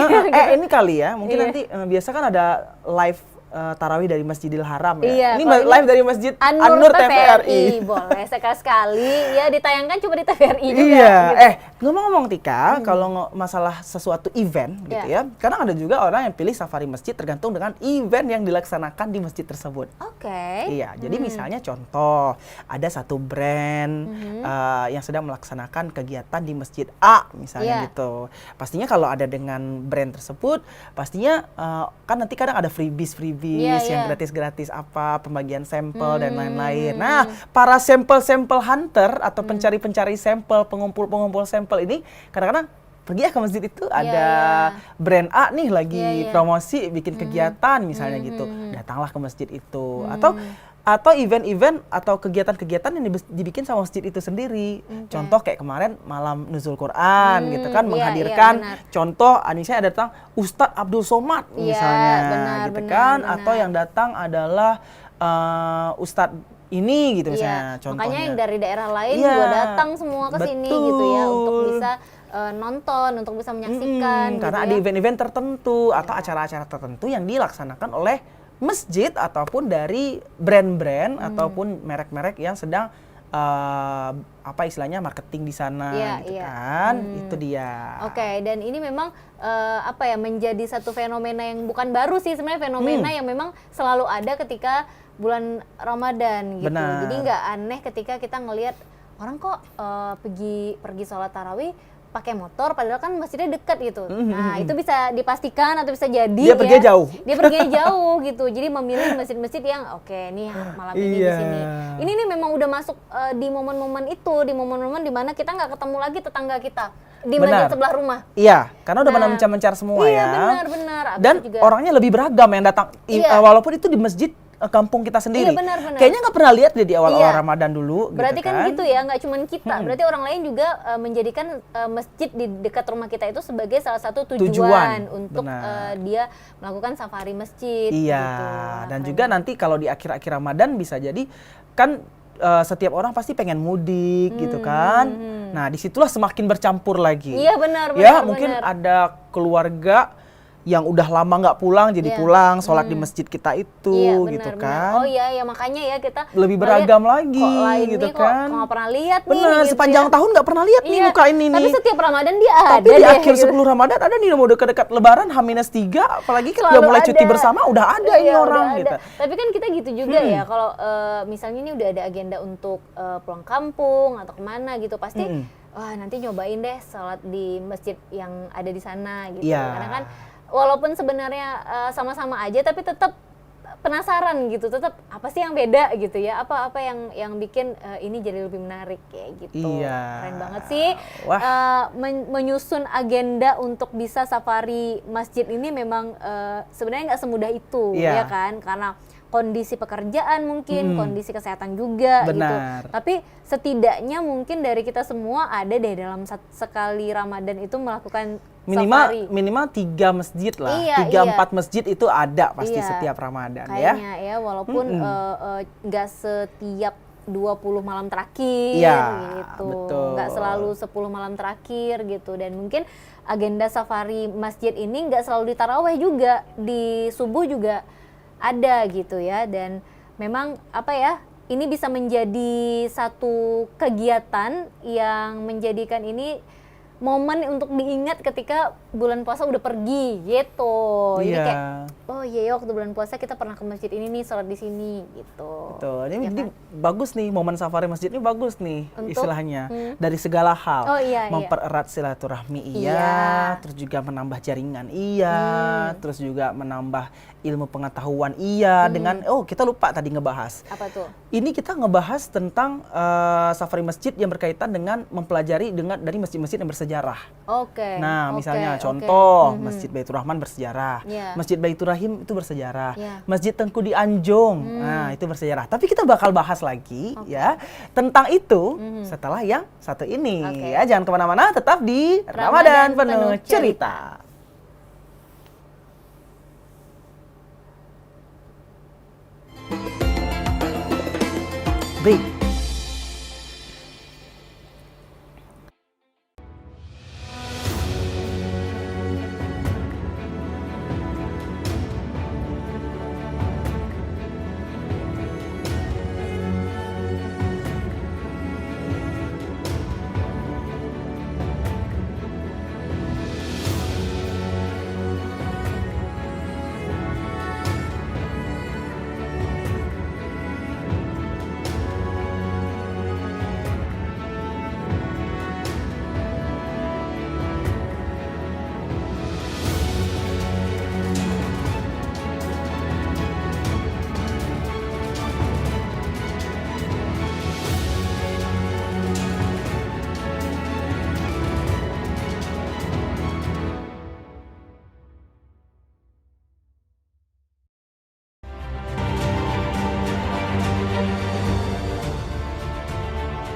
Ini kali ya, mungkin Iya. nanti biasa kan ada live tarawih dari Masjidil Haram ya. Iya, Ini kalau ini live dari Masjid An-Nur An-Nur TVRI. TVRI. Boleh sekali-sekali ya, ditayangkan cuma di TVRI juga. Iya, gitu. ngomong-ngomong Tika, kalau masalah sesuatu event gitu ya, kadang ada juga orang yang pilih safari masjid tergantung dengan event yang dilaksanakan di masjid tersebut. Oke. Iya, jadi misalnya contoh, ada satu brand yang sedang melaksanakan kegiatan di masjid A misalnya Iya. gitu. Pastinya kalau ada dengan brand tersebut, pastinya kan nanti kadang ada freebies Iya, yang iya. gratis-gratis apa, pembagian sampel dan lain-lain. Nah, para sampel-sampel hunter atau pencari-pencari sampel, pengumpul-pengumpul sampel ini kadang-kadang pergi ke masjid itu ada brand A nih lagi Iya, iya. promosi bikin kegiatan misalnya gitu. Datanglah ke masjid itu atau event-event atau kegiatan-kegiatan yang dibikin sama masjid itu sendiri. Contoh kayak kemarin malam nuzul Quran gitu kan, iya, menghadirkan iya, benar. contoh misalnya ada datang Ustadz Abdul Somad Iya, misalnya benar, gitu benar, kan, benar. atau yang datang adalah Ustadz ini gitu misalnya Iya, contohnya. makanya yang dari daerah lain Iya, juga datang semua ke sini gitu ya, untuk betul. bisa nonton, untuk bisa menyaksikan. Karena gitu ada ya. event-event tertentu atau acara-acara tertentu yang dilaksanakan oleh masjid ataupun dari brand-brand ataupun merek-merek yang sedang apa istilahnya marketing di sana Iya, gitu iya. kan. Itu dia. Oke, dan ini memang apa ya, menjadi satu fenomena yang bukan baru sih sebenarnya, fenomena yang memang selalu ada ketika bulan Ramadan gitu. Benar. Jadi nggak aneh ketika kita ngelihat orang kok pergi sholat tarawih pakai motor, padahal kan masjidnya dekat gitu. Nah, itu bisa dipastikan atau bisa jadi Dia perginya jauh. Dia perginya jauh gitu. Jadi memilih masjid-masjid yang oke nih malam ini di Iya. sini. Ini nih memang udah masuk di momen-momen itu, di momen-momen dimana kita nggak ketemu lagi tetangga kita di masjid Benar. sebelah rumah. Iya, karena udah pada Nah, mencar-mencar semua iya, ya. benar. Abis Dan itu juga, orangnya lebih beragam yang datang, Iya. walaupun itu di masjid kampung kita sendiri. Iya, benar. Kayaknya nggak pernah lihat deh di awal-awal Iya. Ramadan dulu. berarti gitu kan gitu ya, nggak cuma kita. Berarti orang lain juga menjadikan masjid di dekat rumah kita itu sebagai salah satu tujuan untuk benar. dia melakukan safari masjid. Iya, gitu. dan Keren juga banget. nanti kalau di akhir-akhir Ramadan bisa jadi kan setiap orang pasti pengen mudik gitu kan. Nah, disitulah semakin bercampur lagi. Iya, benar. Ya, mungkin ada keluarga yang udah lama nggak pulang jadi Iya. pulang sholat di masjid kita itu Iya, gitu benar. kan. Oh iya, ya makanya ya kita Lebih ngeliat, beragam lagi kok lain gitu nih, kan. Kok nggak pernah lihat nih. Bener, gitu sepanjang ya. tahun nggak pernah lihat nih Iya, muka ini tapi nih. setiap Ramadan dia ada Tapi di deh, akhir gitu. 10 Ramadan ada nih mau dekat-dekat Lebaran H-3, apalagi kan udah Selalu mulai cuti ada. bersama udah ada Iya, ini udah orang ada. gitu. Tapi kan kita gitu juga ya, kalau misalnya ini udah ada agenda untuk pulang kampung atau kemana gitu, pasti wah nanti nyobain deh sholat di masjid yang ada di sana gitu. Iya. Karena kan walaupun sebenarnya sama-sama aja, tapi tetap penasaran gitu, tetap apa sih yang beda gitu ya, apa yang bikin ini jadi lebih menarik kayak gitu. Iya. Keren banget sih. Wah. Menyusun agenda untuk bisa safari masjid ini memang sebenarnya nggak semudah itu. Iya. Ya kan, karena kondisi pekerjaan mungkin, kondisi kesehatan juga Benar. gitu. Tapi setidaknya mungkin dari kita semua ada deh dalam sekali Ramadan itu melakukan safari. minimal 3 masjid lah, Iya, 3-4 masjid itu ada pasti Iya. setiap Ramadan ya. Kayaknya ya, walaupun nggak setiap 20 malam terakhir Iya, gitu. betul. Nggak selalu 10 malam terakhir gitu. Dan mungkin agenda safari masjid ini nggak selalu di taraweh juga, di subuh juga ada gitu ya. Dan memang apa ya, ini bisa menjadi satu kegiatan yang menjadikan ini momen untuk diingat ketika bulan puasa udah pergi gitu. Jadi Iya. kayak oh iya ya, waktu bulan puasa kita pernah ke masjid ini nih, sholat di sini gitu. Betul. Ini Ya jadi kan? bagus nih, momen safari masjid ini bagus nih Untuk? istilahnya. Dari segala hal. Oh iya, iya. Mempererat silaturahmi Iya. terus juga menambah jaringan terus juga menambah ilmu pengetahuan dengan kita lupa tadi ngebahas. Apa tuh? Ini kita ngebahas tentang safari masjid yang berkaitan dengan mempelajari dari masjid-masjid yang bersejarah. Oke. Nah, misalnya oke. contoh Masjid Baitur Rahman bersejarah, Iya. Masjid Baitur Rahim itu bersejarah, Iya. Masjid Tengku di Anjong, nah itu bersejarah. Tapi kita bakal bahas lagi ya tentang itu setelah yang satu ini. Oke. Ya, jangan kemana-mana, tetap di Ramadan Penuh Cerita. Baik.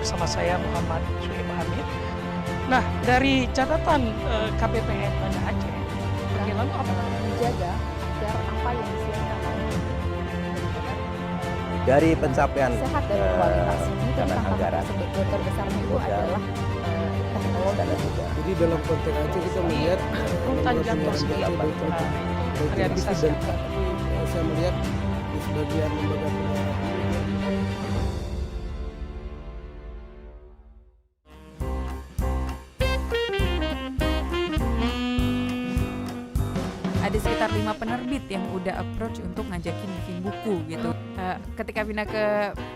Bersama saya Muhammad Suhaib Hamid. Nah, dari catatan KPPN Banda Aceh, bagaimana apa? Menjaga agar apa yang disiarkan Dari pencapaian sehat dan kualitas ini dana tantangan anggaran terbesarnya itu modal, adalah teknologi. dan juga Jadi dalam konteks Aceh kita melihat Rutan lembaga Jantung penyiaran Sendiri, Aceh nah, itu baik realisasi dan apa? saya melihat di sebagian lembaga penyiaran Ada sekitar 5 penerbit yang udah approach untuk ngajakin bikin buku gitu. Ketika pindah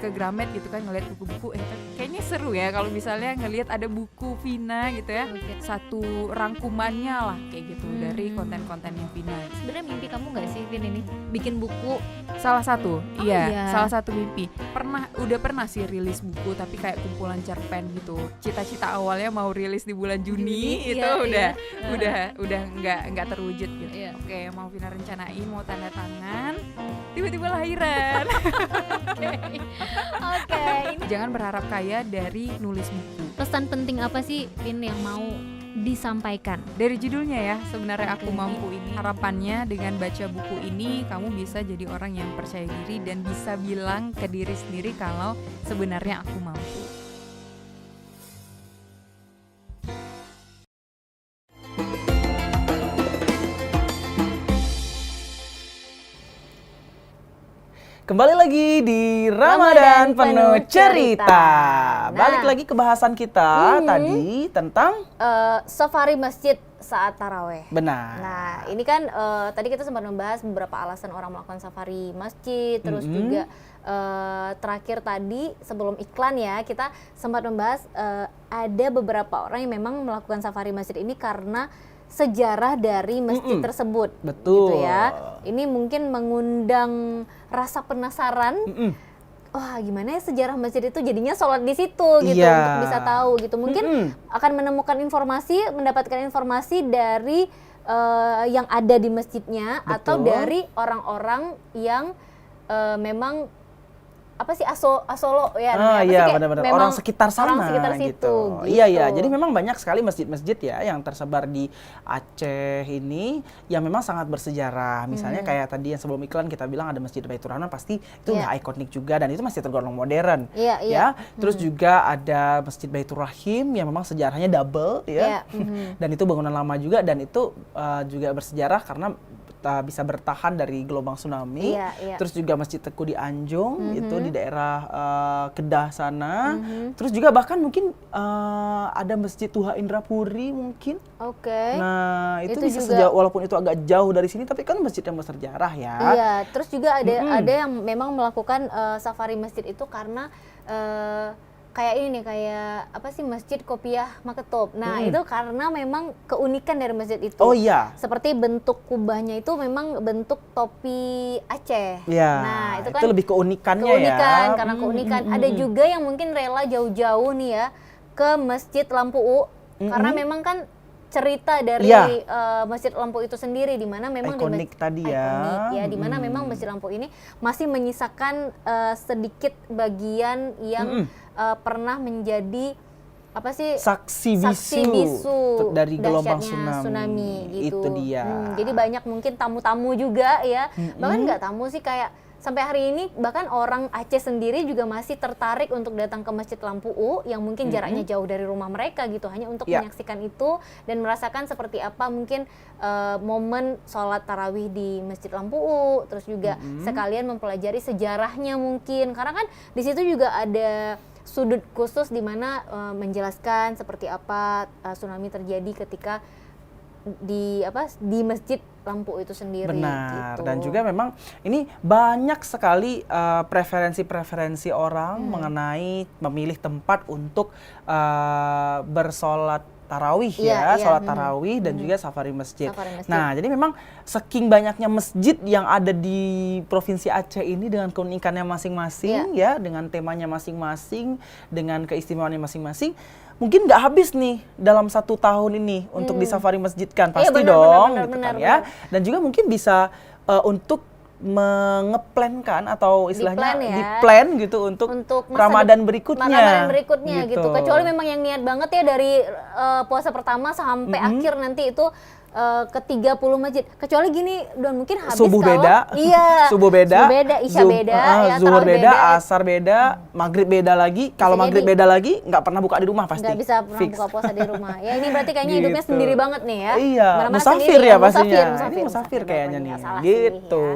ke Gramet gitu kan, ngeliat buku-buku, kayaknya seru ya kalau misalnya ngelihat ada buku Vina gitu ya, satu rangkumannya lah kayak gitu dari konten-kontennya Vina. Sebenarnya mimpi kamu nggak sih, Vin, ini bikin buku? Salah satu, iya. salah satu mimpi. Udah pernah sih rilis buku tapi kayak kumpulan cerpen gitu. Cita-cita awalnya mau rilis di bulan Juni, itu iya, udah nggak terwujud gitu. Iya. Oke, mau Vina rencanain mau tanda tangan, tiba-tiba lahiran. Oke. Jangan berharap kaya dari nulis buku. Pesan penting apa sih, Vin, yang mau disampaikan? Dari judulnya ya, sebenarnya Aku Mampu ini. Harapannya dengan baca buku ini kamu bisa jadi orang yang percaya diri dan bisa bilang ke diri sendiri kalau sebenarnya aku mampu. Kembali lagi di Ramadan Penuh Cerita. Balik lagi ke bahasan kita tadi tentang Safari masjid saat taraweh. benar. Nah, ini kan tadi kita sempat membahas beberapa alasan orang melakukan safari masjid, terus juga terakhir tadi sebelum iklan ya, kita sempat membahas ada beberapa orang yang memang melakukan safari masjid ini karena sejarah dari masjid tersebut. Betul. Gitu ya. Ini mungkin mengundang rasa penasaran. Wah, gimana ya sejarah masjid itu jadinya sholat di situ gitu, Iya. untuk bisa tahu gitu. Mungkin akan menemukan informasi, mendapatkan informasi dari yang ada di masjidnya. Betul. Atau dari orang-orang yang memang apa sih asolo ya namanya? Apa sih, Iya, kayak benar-benar memang orang sekitar sana orang sekitar situ, gitu. gitu. Iya, iya. Jadi memang banyak sekali masjid-masjid ya yang tersebar di Aceh ini yang memang sangat bersejarah. Misalnya kayak tadi yang sebelum iklan kita bilang ada Masjid Baitur Rahman, pasti itu udah ikonik juga dan itu masih tergolong modern. Iya, iya. Ya. Terus juga ada Masjid Baitur Rahim yang memang sejarahnya double ya. Iya, Dan itu bangunan lama juga dan itu juga bersejarah karena bisa bertahan dari gelombang tsunami. Iya. Terus juga Masjid Teku di Anjung itu di daerah Kedah sana. Terus juga bahkan mungkin ada Masjid Tuha Indrapuri mungkin. Oke. Nah, itu bisa juga walaupun itu agak jauh dari sini tapi kan masjid yang bersejarah ya. Iya, terus juga ada yang memang melakukan safari masjid itu karena kayak ini nih, kayak apa sih, Masjid Kopiah Maketop. Nah, itu karena memang keunikan dari masjid itu. Oh iya. Seperti bentuk kubahnya itu memang bentuk topi Aceh. Iya. Nah, itu kan lebih keunikannya keunikan, ya. karena keunikan. Ada juga yang mungkin rela jauh-jauh nih ya ke Masjid Lampu U karena memang kan cerita dari Masjid Lampu itu sendiri, di mana memang ikonik tadi ya. Di mana memang Masjid Lampu ini masih menyisakan sedikit bagian yang pernah menjadi apa sih, saksi bisu dari gelombang tsunami gitu. Itu dia. Jadi banyak mungkin tamu-tamu juga ya. Bahkan nggak tamu sih, kayak sampai hari ini bahkan orang Aceh sendiri juga masih tertarik untuk datang ke Masjid Lampu U yang mungkin jaraknya jauh dari rumah mereka gitu, hanya untuk menyaksikan itu dan merasakan seperti apa mungkin momen sholat tarawih di Masjid Lampu U. Terus juga sekalian mempelajari sejarahnya mungkin, karena kan di situ juga ada sudut khusus di mana menjelaskan seperti apa tsunami terjadi ketika di Masjid Lampu itu sendiri. Benar. Gitu. Dan juga memang ini banyak sekali preferensi orang mengenai memilih tempat untuk bersolat tarawih sholat tarawih dan juga safari masjid. Nah, jadi memang saking banyaknya masjid yang ada di Provinsi Aceh ini dengan keunikannya masing-masing ya, dengan temanya masing-masing, dengan keistimewaannya masing-masing, mungkin nggak habis nih dalam 1 tahun ini untuk di safari masjid kan, pasti benar, ya. Dan juga mungkin bisa untuk mengeplankan atau istilahnya di-plan gitu untuk Ramadan berikutnya gitu. Kecuali memang yang niat banget ya dari puasa pertama sampai akhir nanti itu ke 30 masjid. Kecuali gini, dan mungkin habis subuh kalau beda, subuh beda, isya beda, ya, zuhur beda, asar beda, maghrib beda lagi. Kalau maghrib beda lagi, nggak pernah buka di rumah pasti. Nggak bisa pernah buka puasa di rumah. Ya ini berarti kayaknya hidupnya sendiri banget nih ya. Iya, musafir ya pastinya. Ini musafir kayaknya nih. Gitu.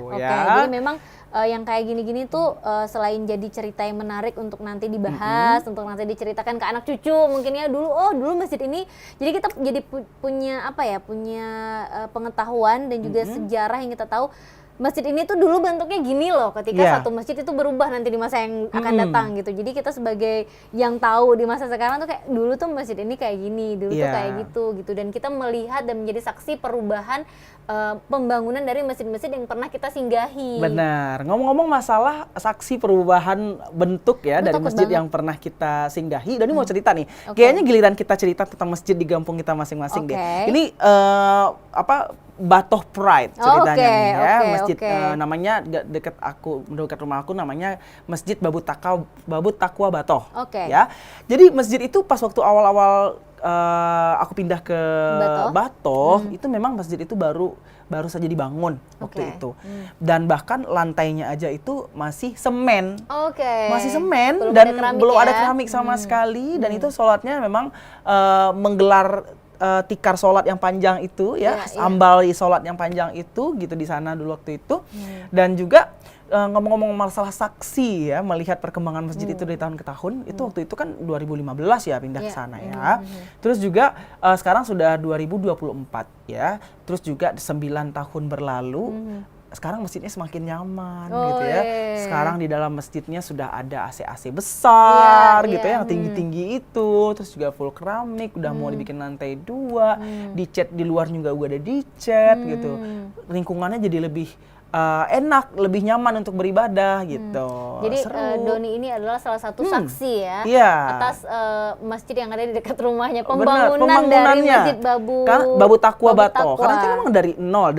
Oke, jadi memang yang kayak gini-gini tuh selain jadi cerita yang menarik untuk nanti dibahas, untuk nanti diceritakan ke anak cucu mungkin ya, dulu masjid ini, jadi kita jadi punya pengetahuan dan juga sejarah yang kita tahu. Masjid ini tuh dulu bentuknya gini loh, ketika satu masjid itu berubah nanti di masa yang akan datang gitu. Jadi kita sebagai yang tahu di masa sekarang tuh kayak dulu tuh masjid ini kayak gini, dulu tuh kayak gitu. Dan kita melihat dan menjadi saksi perubahan pembangunan dari masjid-masjid yang pernah kita singgahi. Benar. Ngomong-ngomong masalah saksi perubahan bentuk ya dari masjid yang pernah kita singgahi. Dan ini mau cerita nih. Kayaknya giliran kita cerita tentang masjid di kampung kita masing-masing deh. Ini Batoh Pride ceritanya nih ya. Masjid namanya dekat rumah aku, namanya Masjid Babut Taqwa Batoh. Ya. Jadi masjid itu pas waktu awal-awal aku pindah ke Batoh, itu memang masjid itu baru saja dibangun waktu itu. Dan bahkan lantainya aja itu masih semen. Masih semen belum ada keramik sama sekali, dan itu sholatnya memang menggelar tikar sholat yang panjang itu ya, ambal sholat yang panjang itu gitu di sana dulu waktu itu. Dan juga ngomong-ngomong masalah saksi ya, melihat perkembangan masjid itu dari tahun ke tahun, itu waktu itu kan 2015 ya pindah ke sana ya. Terus juga sekarang sudah 2024 ya. Terus juga 9 tahun berlalu, sekarang masjidnya semakin nyaman gitu ya. Sekarang di dalam masjidnya sudah ada AC-AC besar gitu ya, yang tinggi-tinggi itu. Terus juga full keramik, udah mau dibikin lantai 2, dicat di luar juga udah ada dicat gitu. Lingkungannya jadi lebih enak, lebih nyaman untuk beribadah gitu. Jadi Doni ini adalah salah satu saksi ya atas masjid yang ada di dekat rumahnya, pembangunan dari Masjid Babut Taqwa Batoh. Karena itu memang dari nol,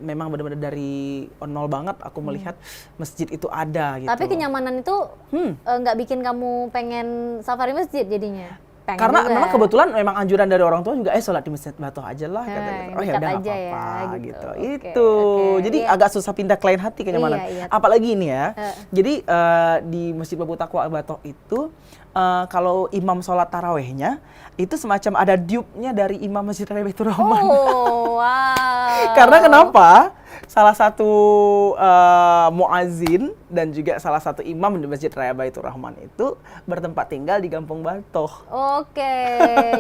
memang benar-benar dari nol banget aku melihat masjid itu ada gitu. Tapi kenyamanan itu nggak bikin kamu pengen safari masjid jadinya? pengen karena juga. memang kebetulan memang anjuran dari orang tua juga sholat di Masjid Batoh aja lah kata gitu. Oh ya dekat udah nggak aja ya, apa-apa gitu. gitu. Oke, Itu. oke. Jadi Iya. agak susah pindah ke lain hati kenyamanan. Iya. Apalagi ini ya. Jadi di Masjid Babu Taqwa Batoh itu kalau imam sholat tarawehnya itu semacam ada diupnya dari imam Masjid Raya Baitur Rahman. Oh, wow. Karena kenapa? Salah satu muazin dan juga salah satu imam di Masjid Raya Baitur Rahman itu bertempat tinggal di Kampung Batoh. Oke,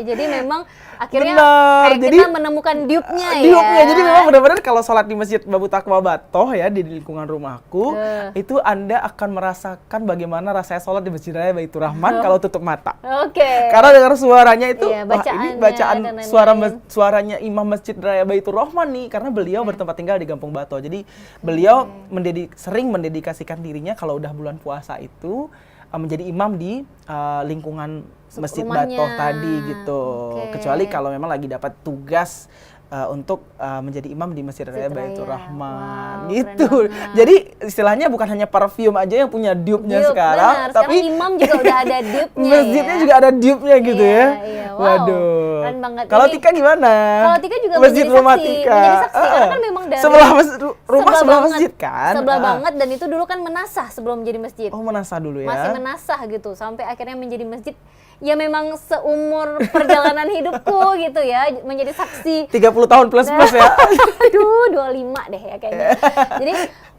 jadi memang akhirnya Benar, kayak jadi kita menemukan diupnya ya. Diupnya, jadi memang benar-benar kalau sholat di Masjid Babu Taqwa Batoh ya di lingkungan rumahku, itu Anda akan merasakan bagaimana rasanya sholat di Masjid Raya Baitur Rahman kalau tutup mata. Oke. Karena dengar suaranya itu, Iya, wah ini bacaannya bacaan dan lain-lain. suaranya Imam Masjid Raya Baitur Rahman nih, karena beliau bertempat tinggal di Kampung Batoh. Jadi beliau sering mendedikasikan dirinya kalau udah bulan puasa itu menjadi imam di lingkungan Masjid Rumahnya. Batoh tadi gitu. Oke. Kecuali kalau memang lagi dapat tugas untuk menjadi imam di Masjid Raya Masjid Baitur Raya. Rahman Wow, gitu. keren banget. Jadi istilahnya bukan hanya parfum aja yang punya diupnya Diup, sekarang, benar. tapi Sekarang imam juga udah ada diupnya masjidnya ya. juga ada diupnya gitu Iya, ya. iya. Wow, Waduh. keren banget. Kalau Ini- Tika gimana? Kalau Tika juga masjid menjadi rumah saksi, Tika. menjadi saksi. Karena kan memang dari sebelah rumah sebelah banget, masjid kan? Sebelah banget, dan itu dulu kan menasah sebelum menjadi masjid. Oh, menasah dulu ya. Masih menasah gitu sampai akhirnya menjadi masjid. Ya memang seumur perjalanan hidupku gitu ya, menjadi saksi. 30 tahun plus ya. Aduh, 25 deh ya kayaknya. Jadi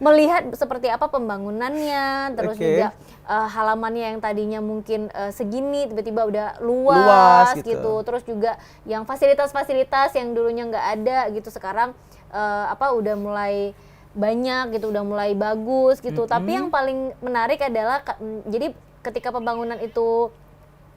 melihat seperti apa pembangunannya, terus Oke. juga halamannya yang tadinya mungkin segini tiba-tiba udah Luas luas gitu. gitu. Terus juga yang fasilitas-fasilitas yang dulunya nggak ada gitu sekarang udah mulai banyak gitu, udah mulai bagus gitu. Tapi yang paling menarik adalah jadi ketika pembangunan itu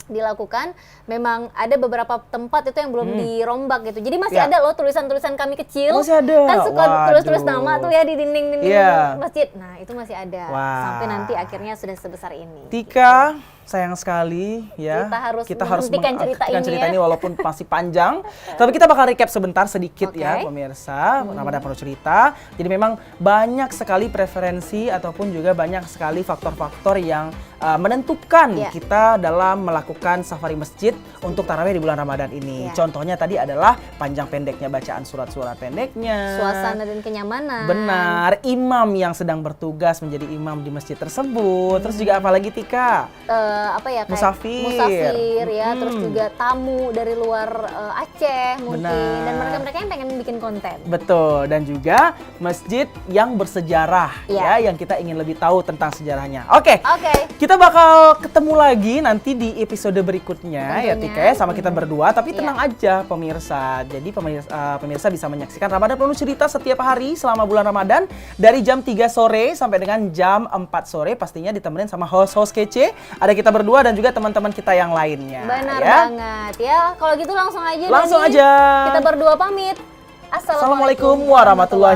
dilakukan, memang ada beberapa tempat itu yang belum dirombak gitu. Jadi masih Ya. ada loh tulisan-tulisan kami kecil. Masih ada? Kan suka Waduh. tulis-tulis nama tuh ya di dinding-dinding Iya. masjid. Nah, itu masih ada. Wah. Sampai nanti akhirnya sudah sebesar ini. Tika, sayang sekali ya. Kita harus menghentikan cerita ini ya. walaupun masih panjang. Tapi kita bakal recap sebentar sedikit ya Oke. pemirsa. Ramadan Penuh Cerita. Jadi memang banyak sekali preferensi ataupun juga banyak sekali faktor-faktor yang menentukan Iya. kita dalam melakukan safari masjid untuk tarawih di bulan Ramadan ini. Iya. Contohnya tadi adalah panjang pendeknya bacaan surat-surat pendeknya. Suasana dan kenyamanan. Benar, imam yang sedang bertugas menjadi imam di masjid tersebut. Terus juga apalagi Tika? Kayak Musafir. ya, terus juga tamu dari luar Aceh mungkin, Benar. dan mereka yang pengen bikin konten. Betul, dan juga masjid yang bersejarah Iya. ya, yang kita ingin lebih tahu tentang sejarahnya. Oke. Oke. Kita bakal ketemu lagi nanti di episode berikutnya ya Tentunya. Tika ya, sama kita berdua, tapi Iya. tenang aja pemirsa. Jadi pemirsa bisa menyaksikan Ramadan Penuh Cerita setiap hari selama bulan Ramadan dari jam 3 sore sampai dengan jam 4 sore, pastinya ditemenin sama host-host kece. Ada kita berdua dan juga teman-teman kita yang lainnya. Benar ya. banget ya. Kalau gitu langsung aja. Langsung Dani. aja. Kita berdua pamit. Assalamualaikum warahmatullahi